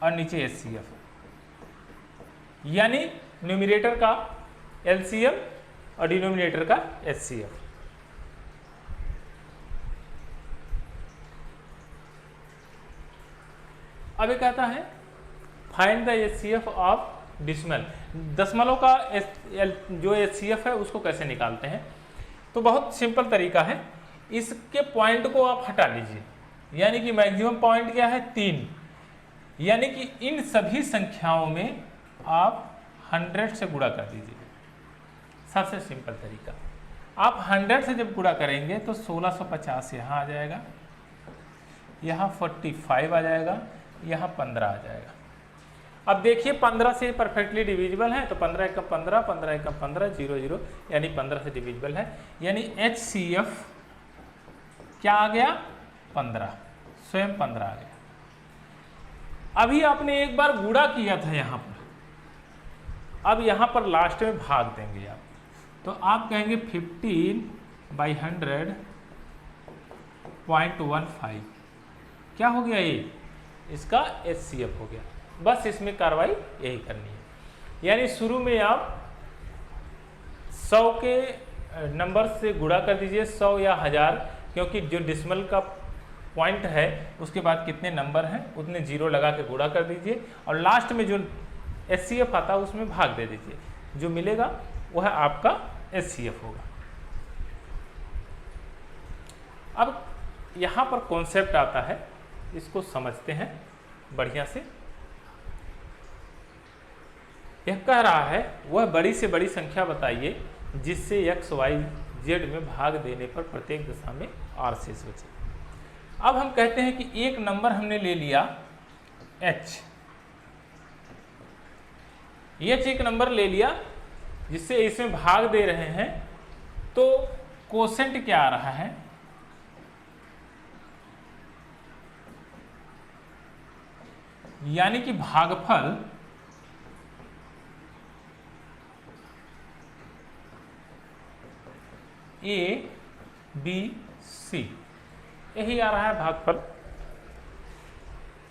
और नीचे HCF, यानी न्यूमरेटर का LCM और डिनोमिनेटर का HCF। अब ये कहता है find the HCF of decimal, दशमलव का जो HCF है उसको कैसे निकालते हैं। तो बहुत सिंपल तरीका है, इसके पॉइंट को आप हटा लीजिए, यानी कि मैक्सिमम पॉइंट क्या है 3, यानी कि इन सभी संख्याओं में आप 100 से गुणा कर दीजिए। सबसे सिंपल तरीका, आप 100 से जब गुणा करेंगे तो 1650 यहाँ आ जाएगा, यहाँ 45 आ जाएगा, यहाँ 15 आ जाएगा। अब देखिए 15 से परफेक्टली डिविजिबल है तो 15 एकम 15, 15 एकम 15, 0 0, यानी 15 से डिविजिबल है, यानी HCF क्या आ गया 15, स्वयं 15 आ गया। अभी आपने एक बार गुणा किया था यहाँ पर, अब यहाँ पर लास्ट में भाग देंगे आप, तो आप कहेंगे 15/100.15, क्या हो गया ये, इसका HCF हो गया। बस इसमें कार्रवाई यही करनी है, यानी शुरू में आप 100 के नंबर से गुणा कर दीजिए, 100 या 1000, क्योंकि जो डिसिमल का पॉइंट है उसके बाद कितने नंबर हैं उतने जीरो लगा के गुणा कर दीजिए, और लास्ट में जो HCF आता है उसमें भाग दे दीजिए, जो मिलेगा वह आपका HCF होगा। अब यहाँ पर कॉन्सेप्ट आता है, इसको समझते हैं बढ़िया से। यह कह रहा है वह बड़ी से बड़ी संख्या बताइए जिससे x, y, z में भाग देने पर प्रत्येक दशा में r शेष बचे। अब हम कहते हैं कि एक नंबर हमने ले लिया h, एक नंबर ले लिया जिससे इसमें भाग दे रहे हैं, तो कोसेंट क्या आ रहा है, यानी कि भागफल ABC, यही आ रहा है भागफल।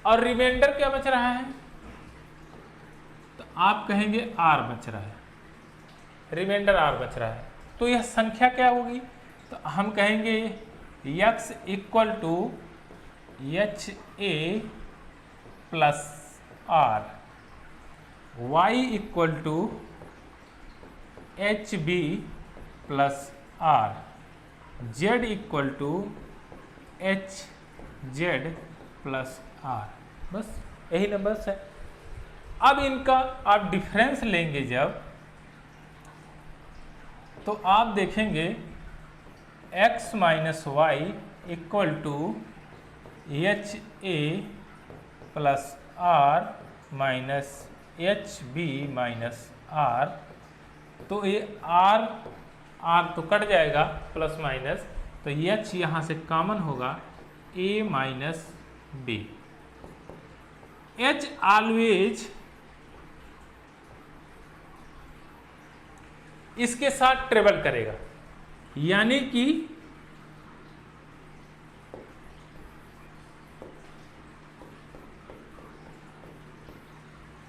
और रिमाइंडर क्या बच रहा है, तो आप कहेंगे R बच रहा है, रिमाइंडर R बच रहा है, तो यह संख्या क्या होगी, तो हम कहेंगे x equal to HA plus R, y equal to HB plus R, z equal to HZ plus R, बस यही नंबर्स है। अब इनका आप डिफरेंस लेंगे जब, तो आप देखेंगे x minus Y equal to HA plus R minus HB minus R, तो ये R तो कट जाएगा प्लस माइनस, तो H यहाँ से कॉमन होगा, A minus B। H always इसके साथ ट्रेवल करेगा, यानी कि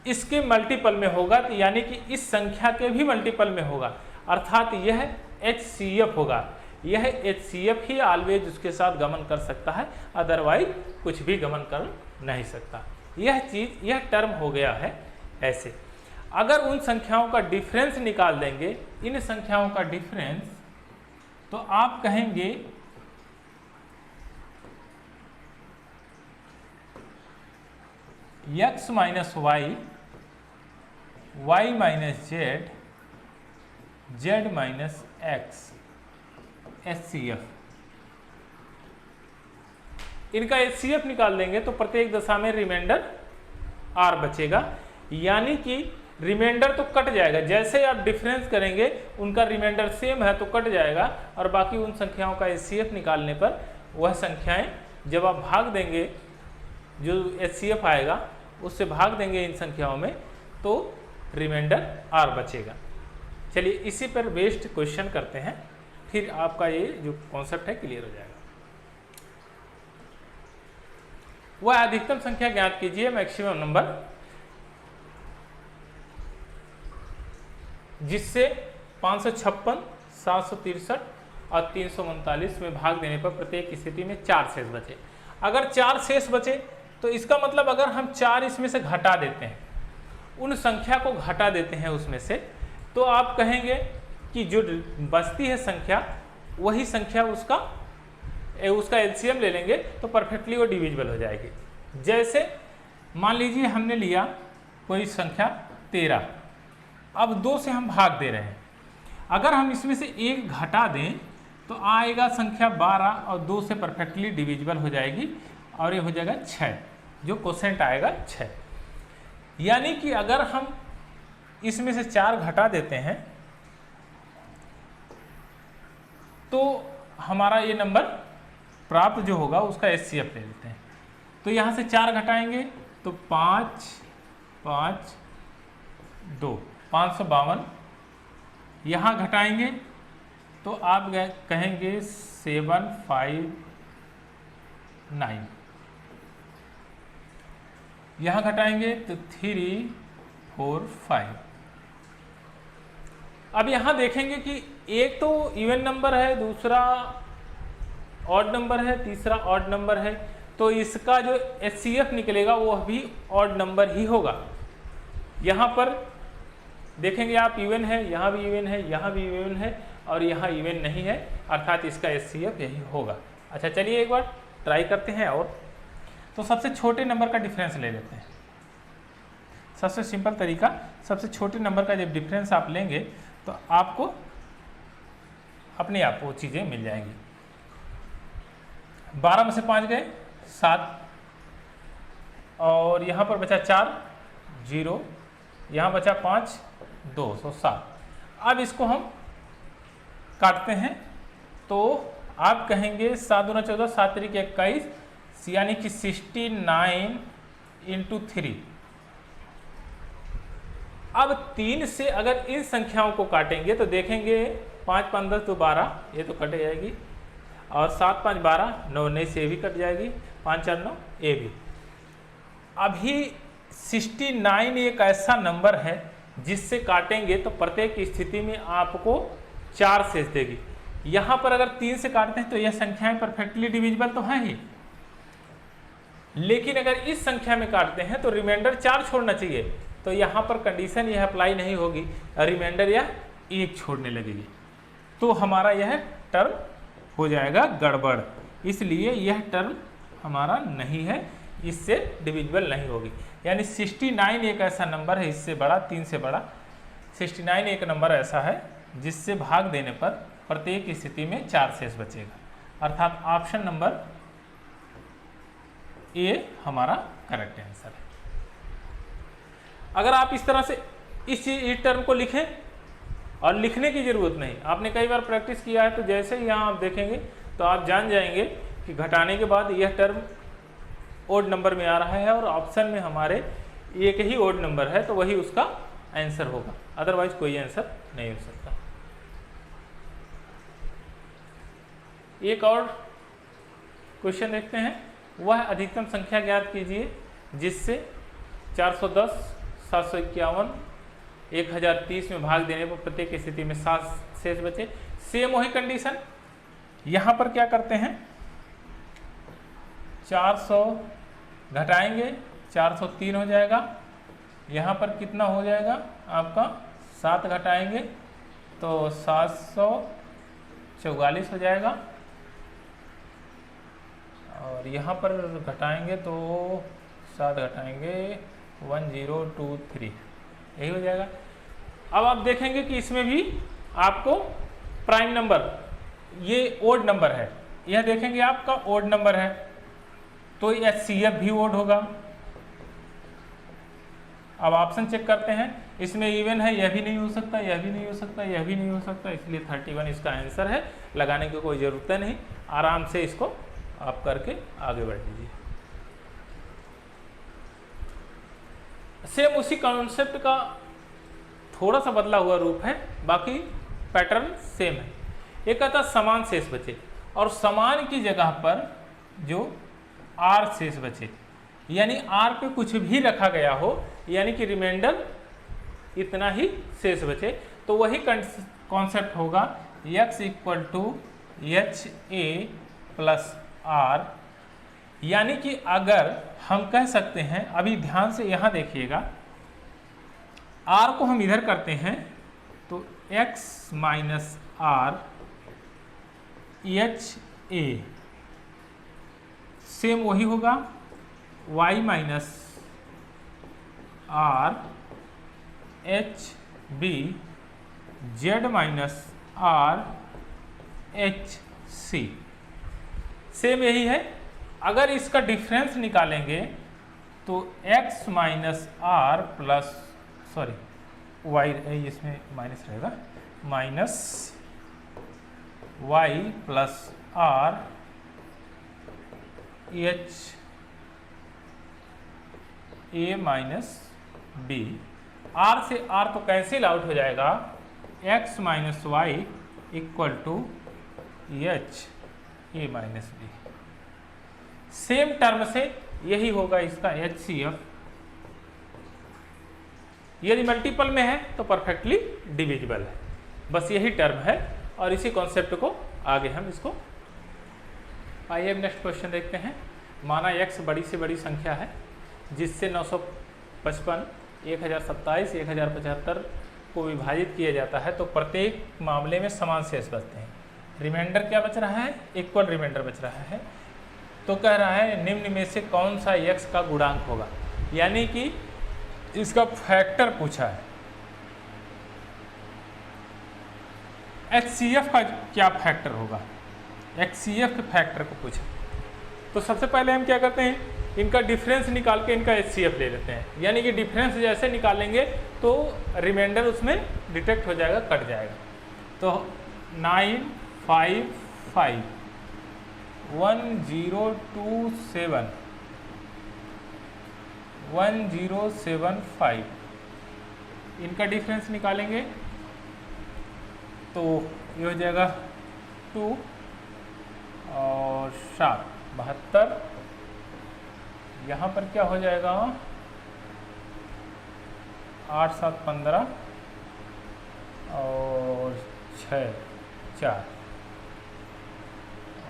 इसके मल्टीपल में होगा, तो यानी कि इस संख्या के भी मल्टीपल में होगा, अर्थात यह HCF होगा। यह HCF ही ऑलवेज उसके साथ गमन कर सकता है, अदरवाइज कुछ भी गमन कर नहीं सकता। यह चीज, यह टर्म हो गया है ऐसे। अगर उन संख्याओं का डिफरेंस निकाल देंगे, इन संख्याओं का डिफरेंस, तो आप कहेंगे x minus Y, y minus Z, z minus X, HCF। इनका HCF निकाल देंगे तो प्रत्येक दशा में रिमाइंडर R बचेगा, यानी कि रिमाइंडर तो कट जाएगा, जैसे आप डिफरेंस करेंगे उनका रिमाइंडर सेम है तो कट जाएगा, और बाकी उन संख्याओं का HCF निकालने पर वह संख्याएं जब आप भाग देंगे जो HCF आएगा उससे भाग देंगे इन संख्याओं में तो रिमाइंडर R बचेगा। चलिए इसी पर बेस्ड क्वेश्चन करते हैं, फिर आपका ये जो कॉन्सेप्ट है क्लियर हो जाएगा। वह अधिकतम संख्या ज्ञात कीजिए, मैक्सिमम नंबर, जिससे 556, 763 और 339 में भाग देने पर प्रत्येक स्थिति में 4 शेष बचे। अगर 4 शेष बचे तो इसका मतलब अगर हम 4 इसमें से घटा देते हैं, उन संख्या को घटा देते हैं उसमें से, तो आप कहेंगे कि जो बचती है संख्या वही संख्या उसका LCM ले लेंगे तो परफेक्टली वो डिविजिबल हो जाएगी। जैसे मान लीजिए हमने लिया कोई संख्या 13, अब 2 से हम भाग दे रहे हैं, अगर हम इसमें से 1 घटा दें तो आएगा संख्या 12 और 2 से परफेक्टली डिविजिबल हो जाएगी और ये हो जाएगा 6, जो कोसेंट आएगा 6। यानी कि अगर हम इसमें से 4 घटा देते हैं तो हमारा ये नंबर प्राप्त जो होगा उसका HCF ले लेते हैं। तो यहाँ से 4 घटाएंगे तो 5, 5, 2, 552। यहाँ घटाएंगे तो आप कहेंगे 759। यहाँ घटाएंगे तो 3, 4, 5। अब यहाँ देखेंगे कि एक तो इवन नंबर है, दूसरा ऑड नंबर है, तीसरा ऑड नंबर है, तो इसका जो HCF निकलेगा वो भी ऑड नंबर ही होगा। यहाँ पर देखेंगे आप इवन है, यहाँ भी इवन है, यहाँ भी इवन है और यहाँ इवन नहीं है, अर्थात इसका HCF यही होगा। अच्छा चलिए एक बार ट्राई करते हैं। और तो सबसे छोटे नंबर का डिफरेंस ले लेते हैं। सबसे सिंपल तरीका, सबसे छोटे नंबर का जब डिफरेंस आप लेंगे तो आपको अपने आप वो चीज़ें मिल जाएंगी। 12 में से 5 गए 7 और यहाँ पर बचा 4, 0, यहाँ बचा 5, 2, 7। अब इसको हम काटते हैं तो आप कहेंगे 7 दूना 14, 7 तरीके 21, यानी कि 69 × 3। अब 3 से अगर इन संख्याओं को काटेंगे तो देखेंगे 5, 5, 10 तो 12, ये तो कट जाएगी, और 7, 5, 12, 9, 9 से ये भी कट जाएगी, 5, 4, 9 ये भी। अभी 69 एक ऐसा नंबर है जिससे काटेंगे तो प्रत्येक स्थिति में आपको 4 शेष देगी। यहाँ पर अगर 3 से काटते हैं तो यह संख्याएं परफेक्टली डिविजिबल तो हैं ही, लेकिन अगर इस संख्या में काटते हैं तो रिमाइंडर 4 छोड़ना चाहिए, तो यहाँ पर कंडीशन यह अप्लाई नहीं होगी, रिमाइंडर यह 1 छोड़ने लगेगी, तो हमारा यह टर्म हो जाएगा गड़बड़। इसलिए यह टर्म हमारा नहीं है, इससे डिविजिबल नहीं होगी। यानी 69 एक ऐसा नंबर है, इससे बड़ा, 3 से बड़ा 69 एक नंबर ऐसा है जिससे भाग देने पर प्रत्येक स्थिति में 4 शेष बचेगा, अर्थात ऑप्शन नंबर ए हमारा करेक्ट आंसर है। अगर आप इस तरह से इस टर्म को लिखें, और लिखने की जरूरत नहीं, आपने कई बार प्रैक्टिस किया है, तो जैसे ही यहाँ आप देखेंगे तो आप जान जाएंगे कि घटाने के बाद यह टर्म ओड नंबर में आ रहा है और ऑप्शन में हमारे एक ही ओड नंबर है, तो वही उसका आंसर होगा, अदरवाइज कोई आंसर नहीं हो सकता। एक और क्वेश्चन देखते हैं। वह अधिकतम संख्या ज्ञात कीजिए जिससे 410, 751, 1030 में भाग देने पर प्रत्येक स्थिति में 7 शेष बचे। सेम वही कंडीशन, यहाँ पर क्या करते हैं, 400 घटाएंगे 403 हो जाएगा, यहाँ पर कितना हो जाएगा आपका 7 घटाएंगे तो 744 हो जाएगा, और यहाँ पर घटाएंगे तो 7 घटाएंगे 1023, यही हो जाएगा। अब आप देखेंगे कि इसमें भी आपको प्राइम नंबर, ये ओड नंबर है, यह देखेंगे आपका ओड नंबर है, तो HCF भी ओड होगा। अब ऑप्शन चेक करते हैं, इसमें इवन है, यह भी नहीं हो सकता, यह भी नहीं हो सकता, यह भी नहीं हो सकता, इसलिए 31 इसका आंसर है। लगाने की कोई ज़रूरत नहीं, आराम से इसको आप करके आगे बढ़ लीजिए। सेम उसी कॉन्सेप्ट का थोड़ा सा बदला हुआ रूप है, बाकी पैटर्न सेम है। एक कहता समान शेष बचे, और समान की जगह पर जो आर शेष बचे, यानी आर पे कुछ भी रखा गया हो, यानी कि रिमाइंडर इतना ही शेष बचे, तो वही कॉन्सेप्ट होगा x equal to H A plus R. यानी कि अगर हम कह सकते हैं, अभी ध्यान से यहाँ देखिएगा, r को हम इधर करते हैं तो x minus R H A, same वही होगा y minus R H B Z minus R H C, same यही है। अगर इसका डिफरेंस निकालेंगे तो x minus R plus, sorry y, इसमें माइनस रहेगा, minus y plus R H A minus B. R से आर तो कैंसिल आउट हो जाएगा, x minus Y equal to H A minus B. Same term से यही होगा इसका HCF। यदि मल्टीपल में है तो परफेक्टली डिविजिबल है, बस यही टर्म है, और इसी कॉन्सेप्ट को आगे हम इसको, आइए नेक्स्ट क्वेश्चन देखते हैं। माना x बड़ी से बड़ी संख्या है जिससे 955, 1027, 1075 को विभाजित किया जाता है, तो प्रत्येक मामले में समान शेष बचते हैं। रिमाइंडर क्या बच रहा है? इक्वल रिमाइंडर बच रहा है। तो कह रहा है निम्न में से कौन सा x का गुणांक होगा, यानी कि इसका फैक्टर पूछा है। HCF का क्या फैक्टर होगा, HCF के फैक्टर को पूछा। तो सबसे पहले हम क्या करते हैं, इनका डिफरेंस निकाल के इनका HCF ले लेते हैं, यानी कि डिफरेंस जैसे निकालेंगे तो रिमाइंडर उसमें डिटेक्ट हो जाएगा, कट जाएगा। तो 955 1027 1075, इनका डिफरेंस निकालेंगे तो ये हो जाएगा 2 और 7 72। यहाँ पर क्या हो जाएगा 8 7 15 और 6 4,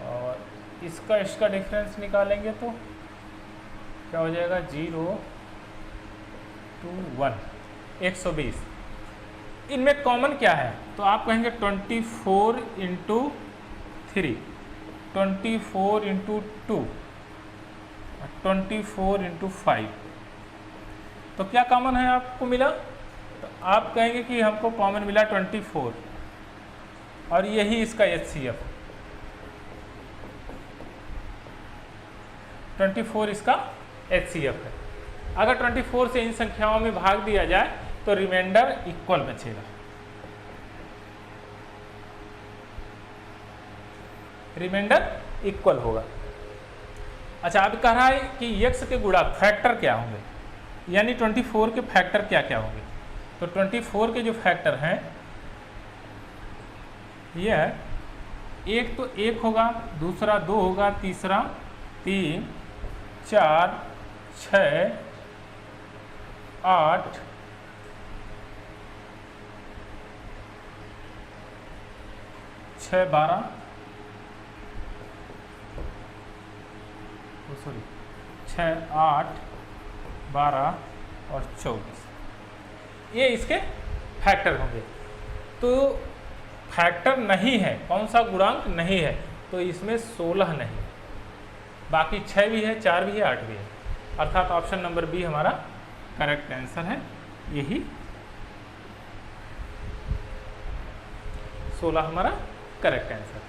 और इसका डिफरेंस निकालेंगे तो क्या हो जाएगा 0 2 1 120। इनमें कॉमन क्या है, तो आप कहेंगे 24 इंटू 3, 24 इंटू 2, 24 इंटू 5। तो क्या कॉमन है आपको मिला, तो आप कहेंगे कि हमको कॉमन मिला 24, और यही इसका HCF 24 इसका HCF है। अगर 24 से इन संख्याओं में भाग दिया जाए तो रिमाइंडर इक्वल बचेगा। रिमाइंडर इक्वल होगा। अच्छा, अब कह रहा है कि x के गुणा फैक्टर क्या होंगे, यानी 24 के फैक्टर क्या क्या होंगे। तो 24 के जो फैक्टर हैं यह एक तो 1 होगा, दूसरा 2 होगा, तीसरा 3 4 6 8 6 12, सॉरी 6 8 12 और 24, ये इसके फैक्टर होंगे। तो फैक्टर नहीं है, कौन सा गुणांक नहीं है, तो इसमें 16 नहीं, बाकी 6 भी है, 4 भी है, 8 भी है, अर्थात ऑप्शन नंबर बी हमारा करेक्ट आंसर है। यही 16 हमारा करेक्ट आंसर है।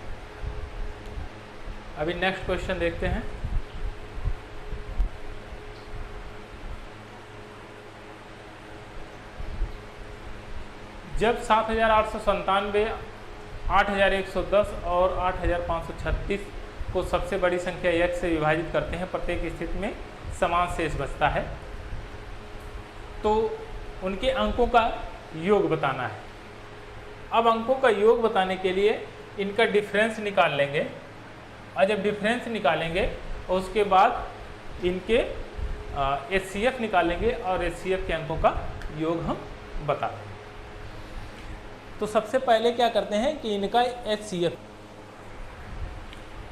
अभी नेक्स्ट क्वेश्चन देखते हैं। जब 7897, 8110 और 8536 को सबसे बड़ी संख्या x से विभाजित करते हैं, प्रत्येक स्थिति में समान शेष बचता है। तो उनके अंकों का योग बताना है। अब अंकों का योग बताने के लिए इनका डिफरेंस निकाल लेंगे, और जब डिफरेंस निकालेंगे उसके बाद इनके HCF निकालेंगे और HCF के अंकों का योग हम बता देंगे। तो सबसे पहले क्या करते हैं कि इनका HCF,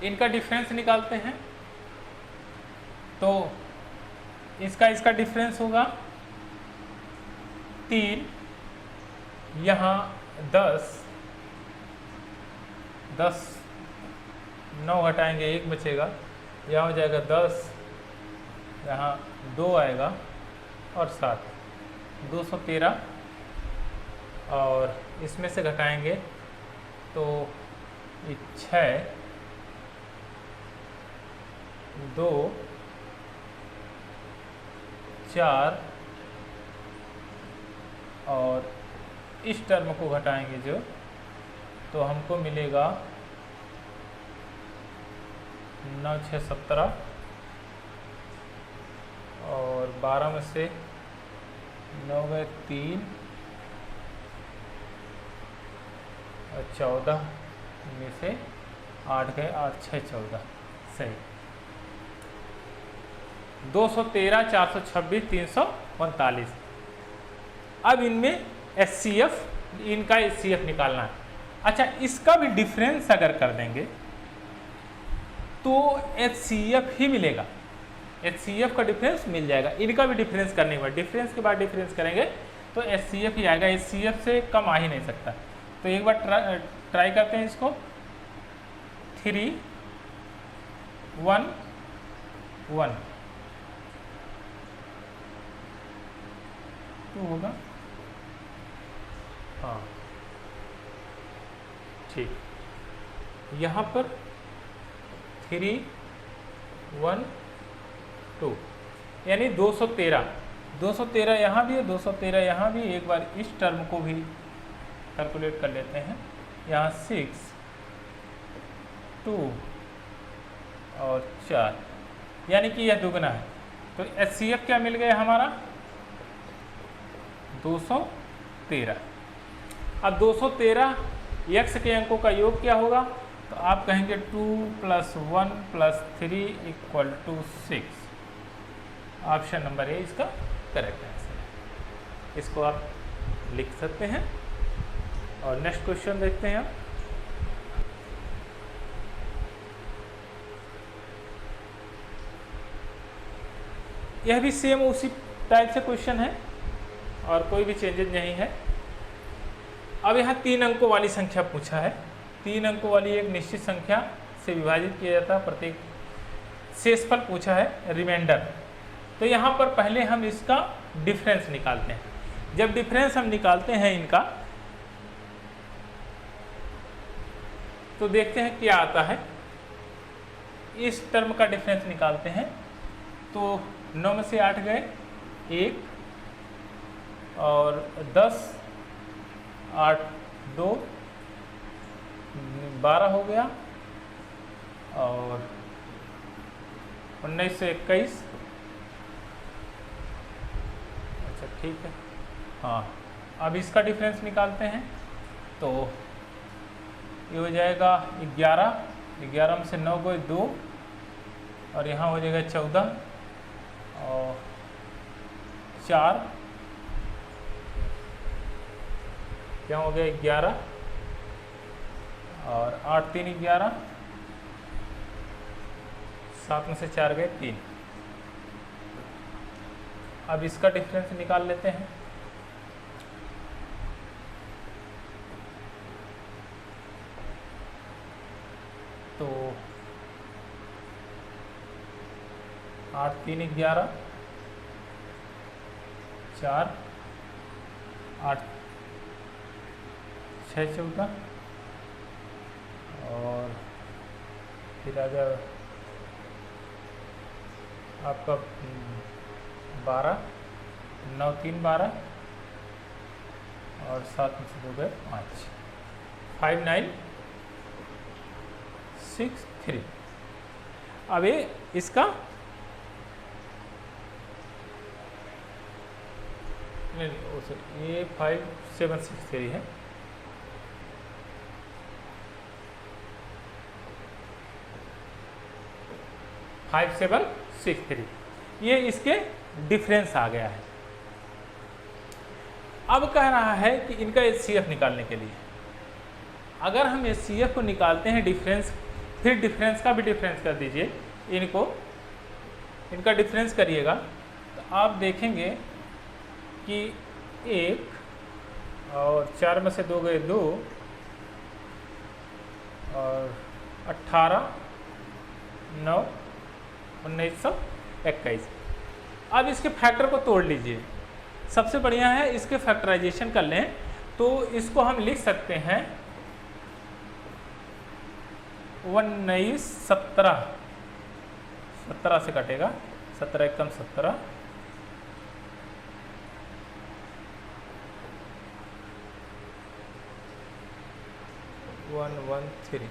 इनका डिफरेंस निकालते हैं। तो इसका डिफरेंस होगा 3, यहाँ 10, 9 घटाएंगे 1 बचेगा, यहाँ हो जाएगा 10, यहाँ 2 आएगा और 7, 213, और इसमें से घटाएंगे तो 6, 2, 4, और इस टर्म को घटाएंगे जो, तो हमको मिलेगा 9, 6, 17, और 12 में से 9 गए 3, और 14 में से 8 गए 8, 6, 14, सही। 213, 426, 339। अब इनमें HCF, इनका HCF निकालना है। अच्छा, इसका भी डिफरेंस अगर कर देंगे तो HCF ही मिलेगा, HCF का डिफरेंस मिल जाएगा। इनका भी डिफरेंस करने के बाद, डिफरेंस के बाद डिफरेंस करेंगे तो HCF ही आएगा, HCF से कम आ ही नहीं सकता। तो एक बार ट्राई करते हैं इसको। 3, 1, 1, 2 होगा, हाँ ठीक। यहाँ पर 3, 1, 2 यानी 213, 213 यहाँ भी है, 213 यहाँ भी। एक बार इस टर्म को भी कैलकुलेट कर लेते हैं। यहाँ 6, 2 और 4, यानी कि यह दुगना है। तो HCF क्या मिल गया हमारा? 213। अब 213 x के अंकों का योग क्या होगा? तो आप कहेंगे 2 + 1 + 3 = 6। ऑप्शन नंबर ए इसका करेक्ट आंसर है। इसको आप लिख सकते हैं। और नेक्स्ट क्वेश्चन देखते हैं। यह भी सेम उसी टाइप से क्वेश्चन है और कोई भी चेंजेस नहीं है। अब यहाँ 3 अंकों वाली संख्या पूछा है। 3 अंकों वाली एक निश्चित संख्या से विभाजित किया जाता है, प्रत्येक शेषफल पूछा है, रिमाइंडर। तो यहाँ पर पहले हम इसका डिफरेंस निकालते हैं। जब डिफरेंस हम निकालते हैं इनका, तो देखते हैं क्या आता है। इस टर्म का डिफरेंस निकालते हैं तो 9 में से 8 गए 1, और 10, 8, 2, 12 हो गया, और 19 से 21। अच्छा ठीक है, हाँ। अब इसका डिफरेंस निकालते हैं तो ये हो जाएगा 11, 11 में से 9 गए 2, और यहाँ हो जाएगा 14 और 4, क्या हो गया 11, और 8, 3, 11, 7 में से 4 गए 3। अब इसका डिफरेंस निकाल लेते हैं। तो 8, 3, 11, 4, 8, 6, 14, और फिर आ गया आपका 12, 9, 3, 12, और 7 में से 2 गए 5, 5, 9, 6, 3। अब ये इसका नहीं ये 5763 है। फाइव सेवन सिक्स थ्री, ये इसके डिफरेंस आ गया है। अब कह रहा है कि इनका HCF निकालने के लिए अगर हम HCF को निकालते हैं डिफरेंस, फिर डिफरेंस का भी डिफरेंस कर दीजिए, इनका डिफरेंस करिएगा तो आप देखेंगे कि 1 और 4 में से 2 गए 2 और 18 9 1921। अब इसके फैक्टर को तोड़ लीजिए। सबसे बढ़िया है इसके फैक्टराइजेशन कर लें, तो इसको हम लिख सकते हैं 19 17 17 से कटेगा, 17 एकम 17 113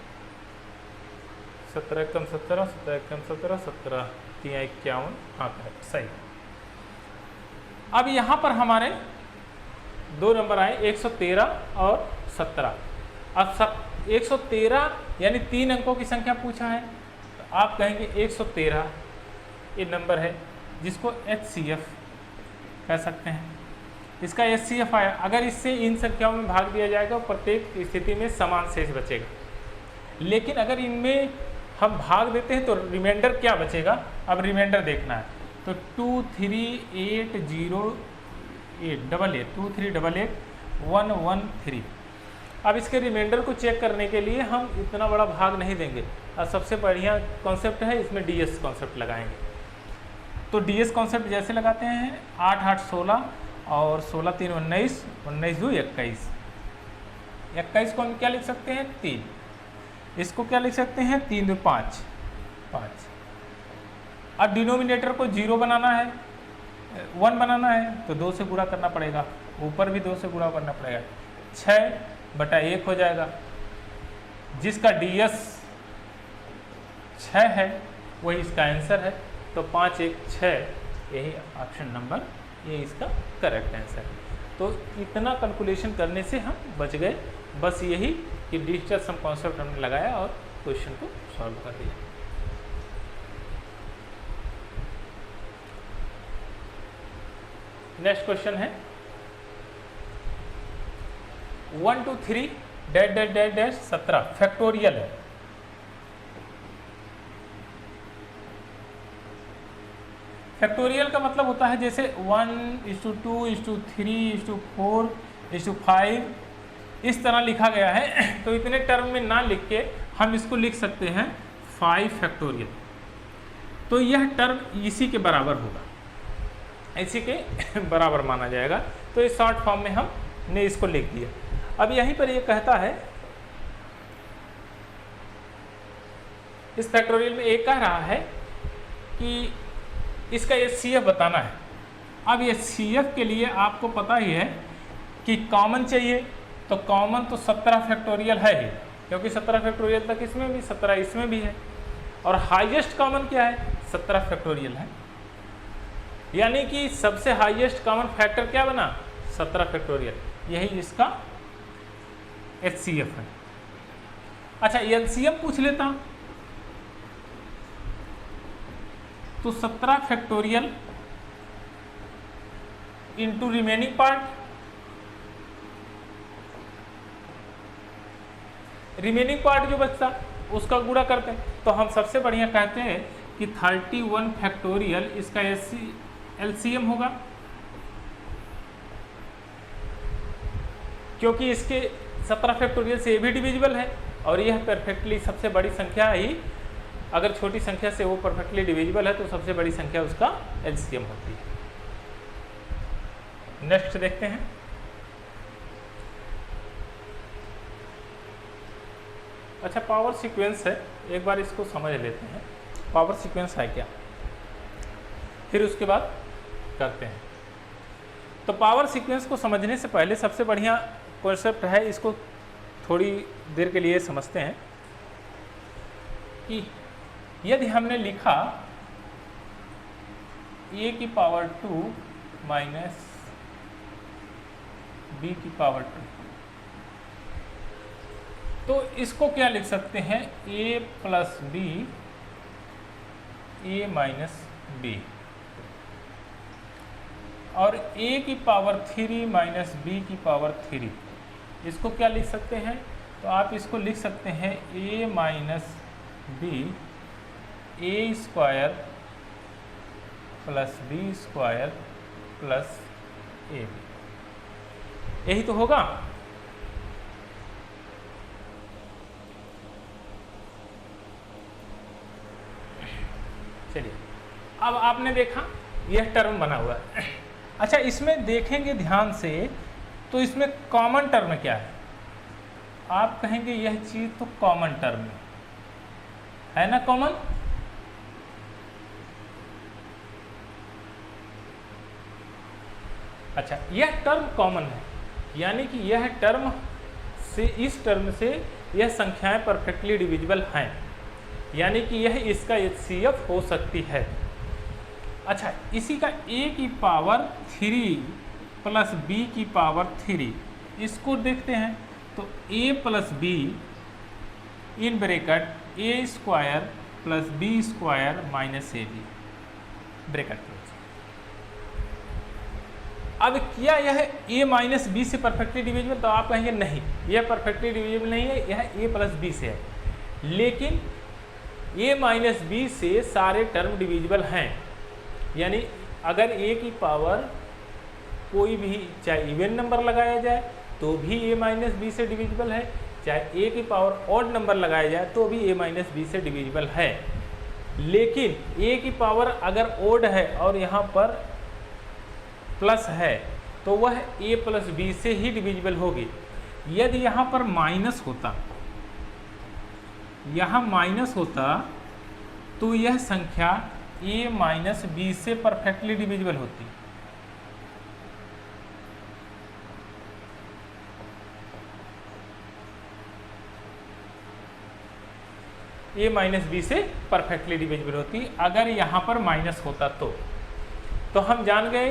17 एकम 17 17 एकम 17 17 3 51। हाँ करेक्ट, सही। अब यहाँ पर हमारे दो नंबर आए 113 और 17। अब 113 यानी 3 अंकों की संख्या पूछा है, तो आप कहेंगे 113 ये नंबर है जिसको HCF कह सकते हैं। इसका HCF आया, अगर इससे इन संख्याओं में भाग दिया जाएगा प्रत्येक स्थिति में समान शेष बचेगा। लेकिन अगर इनमें हम भाग देते हैं तो रिमाइंडर क्या बचेगा, अब रिमाइंडर देखना है। तो 2388 अब इसके रिमाइंडर को चेक करने के लिए हम इतना बड़ा भाग नहीं देंगे। अब सबसे बढ़िया कॉन्सेप्ट है इसमें DS कॉन्सेप्ट लगाएंगे। तो DS कॉन्सेप्ट जैसे लगाते हैं 8 8 16 और 16 3 19 19 2 21। 21 को हम क्या लिख सकते हैं 3, इसको क्या लिख सकते हैं 3 2 5 5। अब डिनोमिनेटर को 0 बनाना है 1 बनाना है तो 2 से गुणा करना पड़ेगा, ऊपर भी 2 से गुणा करना पड़ेगा, 6/1 हो जाएगा। जिसका DS 6 है वही इसका आंसर है, तो 5 1 6 यही ऑप्शन नंबर ये इसका करेक्ट आंसर है। तो इतना कैलकुलेशन करने से हम बच गए, बस यही कि डिजिटल सम कॉन्सेप्ट हमने लगाया और क्वेश्चन को सॉल्व कर दिया। नेक्स्ट क्वेश्चन है 1 2 3 dash dash dash dash 17 factorial है। फैक्टोरियल का मतलब होता है जैसे 1:2:3:4:5 इस तरह लिखा गया है, तो इतने टर्म में ना लिख के हम इसको लिख सकते हैं 5 फैक्टोरियल। तो यह टर्म इसी के बराबर होगा, इसी के बराबर माना जाएगा। तो इस शॉर्ट फॉर्म में हमने इसको लिख दिया। अब यहीं पर ये कहता है इस फैक्टोरियल में एक कह रहा है कि इसका HCF बताना है। अब HCF के लिए आपको पता ही है कि कॉमन चाहिए, तो कॉमन तो 17 फैक्टोरियल है ही, क्योंकि 17 फैक्टोरियल तक इसमें भी 17 इसमें भी है, और हाईएस्ट कॉमन क्या है 17 फैक्टोरियल है, यानी कि सबसे हाईएस्ट कॉमन फैक्टर क्या बना 17 फैक्टोरियल, यही इसका HCF है। अच्छा LCM पूछ लेता हूं, तो 17 factorial into remaining part, remaining part जो बचता उसका गुणा करते हैं। तो हम सबसे बढ़िया कहते हैं कि 31 फैक्टोरियल इसका LCM होगा, क्योंकि इसके 17 फैक्टोरियल से ये भी डिविजिबल है और यह परफेक्टली सबसे बड़ी संख्या ही, अगर छोटी संख्या से वो परफेक्टली डिविजिबल है तो सबसे बड़ी संख्या उसका LCM होती है। नेक्स्ट देखते हैं अच्छा पावर सीक्वेंस है, एक बार इसको समझ लेते हैं पावर सीक्वेंस है क्या, फिर उसके बाद करते हैं। तो पावर सीक्वेंस को समझने से पहले सबसे बढ़िया कॉन्सेप्ट है, इसको थोड़ी देर के लिए समझते हैं कि यदि हमने लिखा a की पावर 2 माइनस b की पावर 2। तो इसको क्या लिख सकते हैं, a plus B a minus B, और a की पावर 3 माइनस b की पावर 3, इसको क्या लिख सकते हैं, तो आप इसको लिख सकते हैं a minus B A square plus B square plus A B, यही तो होगा। चलिए, अब आपने देखा यह टर्म बना हुआ है। अच्छा, इसमें देखेंगे ध्यान से तो इसमें कॉमन टर्म क्या है, आप कहेंगे यह चीज तो कॉमन टर्म है ना, कॉमन। अच्छा, यह टर्म कॉमन है, यानी कि यह टर्म से, इस टर्म से यह संख्याएं परफेक्टली डिविजिबल हैं, यानी कि यह इसका HCF हो सकती है। अच्छा, इसी का a की पावर 3 प्लस b की पावर 3, इसको देखते हैं तो a plus be in bracket a square plus b square minus ab bracket close. अब क्या यह a माइनस बी से परफेक्टली डिविजिबल, तो आप कहेंगे नहीं, यह परफेक्टली डिविजिबल नहीं है, यह a प्लस बी से है। लेकिन a माइनस बी से सारे टर्म डिविजिबल हैं, यानी अगर a की पावर कोई भी, चाहे इवन नंबर लगाया जाए तो भी a माइनस बी से डिविजिबल है, चाहे a की पावर ऑड नंबर लगाया जाए तो भी a माइनस बी से डिविजिबल है। लेकिन a की पावर अगर ऑड है और यहाँ पर प्लस है तो वह a प्लस बी से ही डिविजिबल होगी। यदि यहाँ पर माइनस होता, यहाँ माइनस होता तो यह संख्या a माइनस बी से परफेक्टली डिविजिबल होती। a माइनस बी से परफेक्टली डिविजिबल होती अगर यहाँ पर माइनस होता तो हम जान गए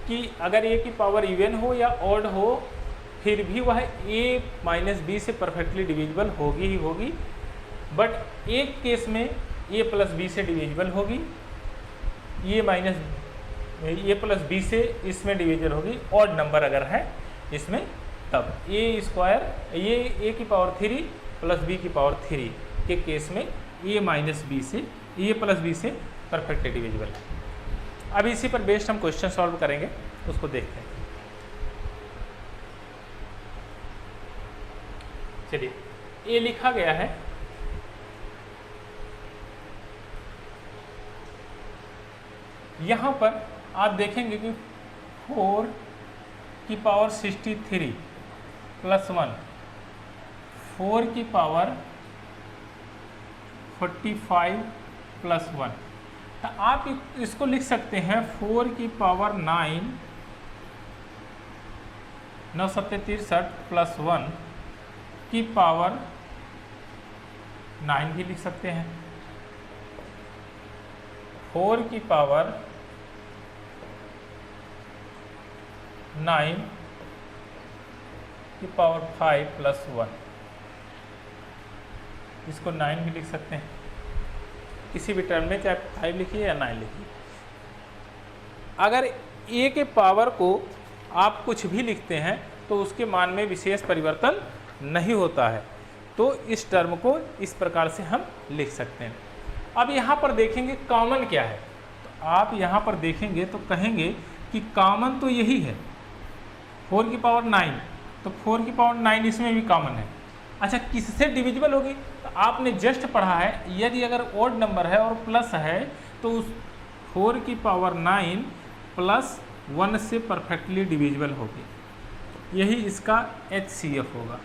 कि अगर a की पावर इवन हो या ऑड हो फिर भी वह a माइनस बी से परफेक्टली डिविजिबल होगी ही होगी। बट एक केस में a प्लस बी से डिविजिबल होगी, a प्लस बी से इसमें डिविजिबल होगी, ऑड नंबर अगर है इसमें, तब a स्क्वायर a की पावर 3 प्लस b की पावर 3 के केस में a माइनस बी से, a प्लस बी से परफेक्टली डिविजिबल है। अब इसी पर बेस्ड हम क्वेश्चन सॉल्व करेंगे, उसको देखते हैं। चलिए, ये लिखा गया है यहाँ पर, आप देखेंगे कि 4 की पावर 63 प्लस 1, 4 की पावर 45 प्लस 1, तो आप इसको लिख सकते हैं 4 की पावर 9 963 प्लस 1 की पावर 9 भी लिख सकते हैं, 4 की पावर 9 की पावर 5 प्लस 1, इसको 9 भी लिख सकते हैं किसी भी टर्म में, चाहे 5 लिखिए या 9 लिखिए। अगर a के पावर को आप कुछ भी लिखते हैं तो उसके मान में विशेष परिवर्तन नहीं होता है, तो इस टर्म को इस प्रकार से हम लिख सकते हैं। अब यहाँ पर देखेंगे कॉमन क्या है, तो आप यहाँ पर देखेंगे तो कहेंगे कि कॉमन तो यही है 4 की पावर 9, तो 4 की पावर 9 इसमें भी कॉमन है। अच्छा, किससे डिविजिबल होगी, तो आपने जस्ट पढ़ा है यदि अगर ऑड नंबर है और प्लस है तो उस 4 की पावर 9 प्लस 1 से परफेक्टली डिविजिबल होगी, यही इसका HCF होगा,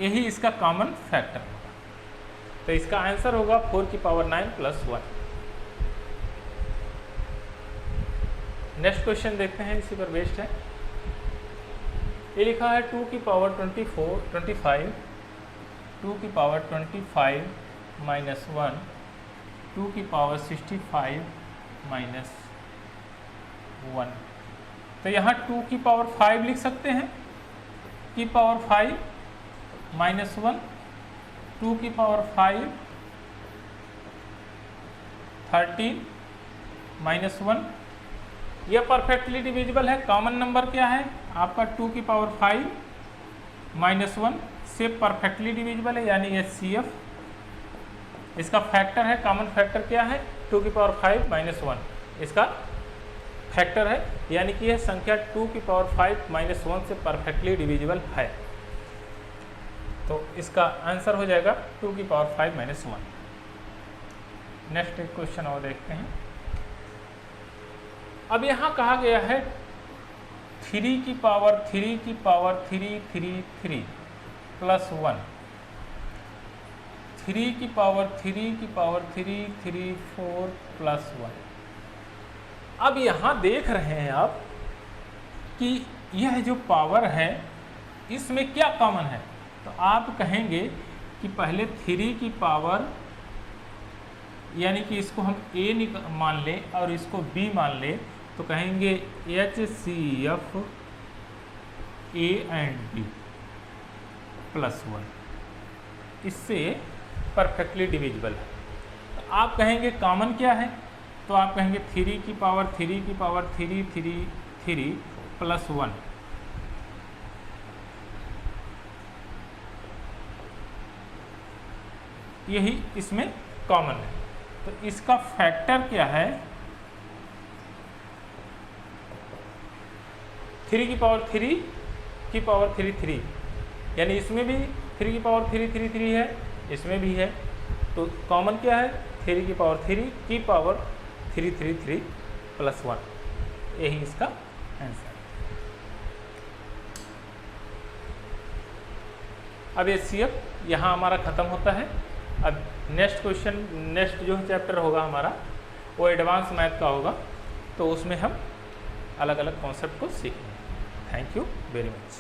यही इसका कॉमन फैक्टर होगा। तो इसका आंसर होगा 4 की पावर 9 प्लस 1। नेक्स्ट क्वेश्चन देखते हैं, इसी पर बेस्ड है। ये लिखा है 2 की पावर 25, 2 की पावर 25 माइनस 1, 2 की पावर 65 माइनस 1 तो यहाँ 2 की पावर 5 लिख सकते हैं, की पावर 5 माइनस 1, 2 की पावर 5 13 माइनस 1। यह परफेक्टली डिविजिबल है। कॉमन नंबर क्या है आपका 2 की पावर 5 माइनस 1 से परफेक्टली डिविजिबल है, यानी HCF। इसका फैक्टर है, कॉमन फैक्टर क्या है 2 की पावर 5 माइनस 1, इसका फैक्टर है, यानी कि यह संख्या 2 की पावर 5 माइनस 1 से परफेक्टली डिविजिबल है। तो इसका आंसर हो जाएगा 2 की पावर 5 माइनस 1। नेक्स्ट एक क्वेश्चन और देखते हैं। अब यहाँ कहा गया है 3 की पावर 3 की पावर 3 3 3 प्लस 1, 3 की पावर 3 की पावर 3 3 4 प्लस 1। अब यहाँ देख रहे हैं आप कि यह जो पावर है इसमें क्या कॉमन है, तो आप कहेंगे कि पहले 3 की पावर, यानी कि इसको हम A मान लें और इसको B मान लें, तो कहेंगे HCF A and B plus 1, इससे परफेक्टली डिविजिबल है। तो आप कहेंगे कॉमन क्या है, तो आप कहेंगे 3 की पावर 3 की पावर 3 3 3 प्लस 1। यही इसमें कॉमन है। तो इसका फैक्टर क्या है 3 की पावर 3 की पावर 3 3, यानी इसमें भी 3 की पावर 3 3 3 है, इसमें भी है। तो कॉमन क्या है 3 की पावर 3 की पावर 3 3 3 प्लस 1, यही इसका आंसर। अब HCF यहाँ हमारा ख़त्म होता है। अब नेक्स्ट क्वेश्चन, नेक्स्ट जो चैप्टर होगा हमारा वो एडवांस मैथ का होगा, तो उसमें हम अलग अलग कॉन्सेप्ट को सीखेंगे। Thank you very much.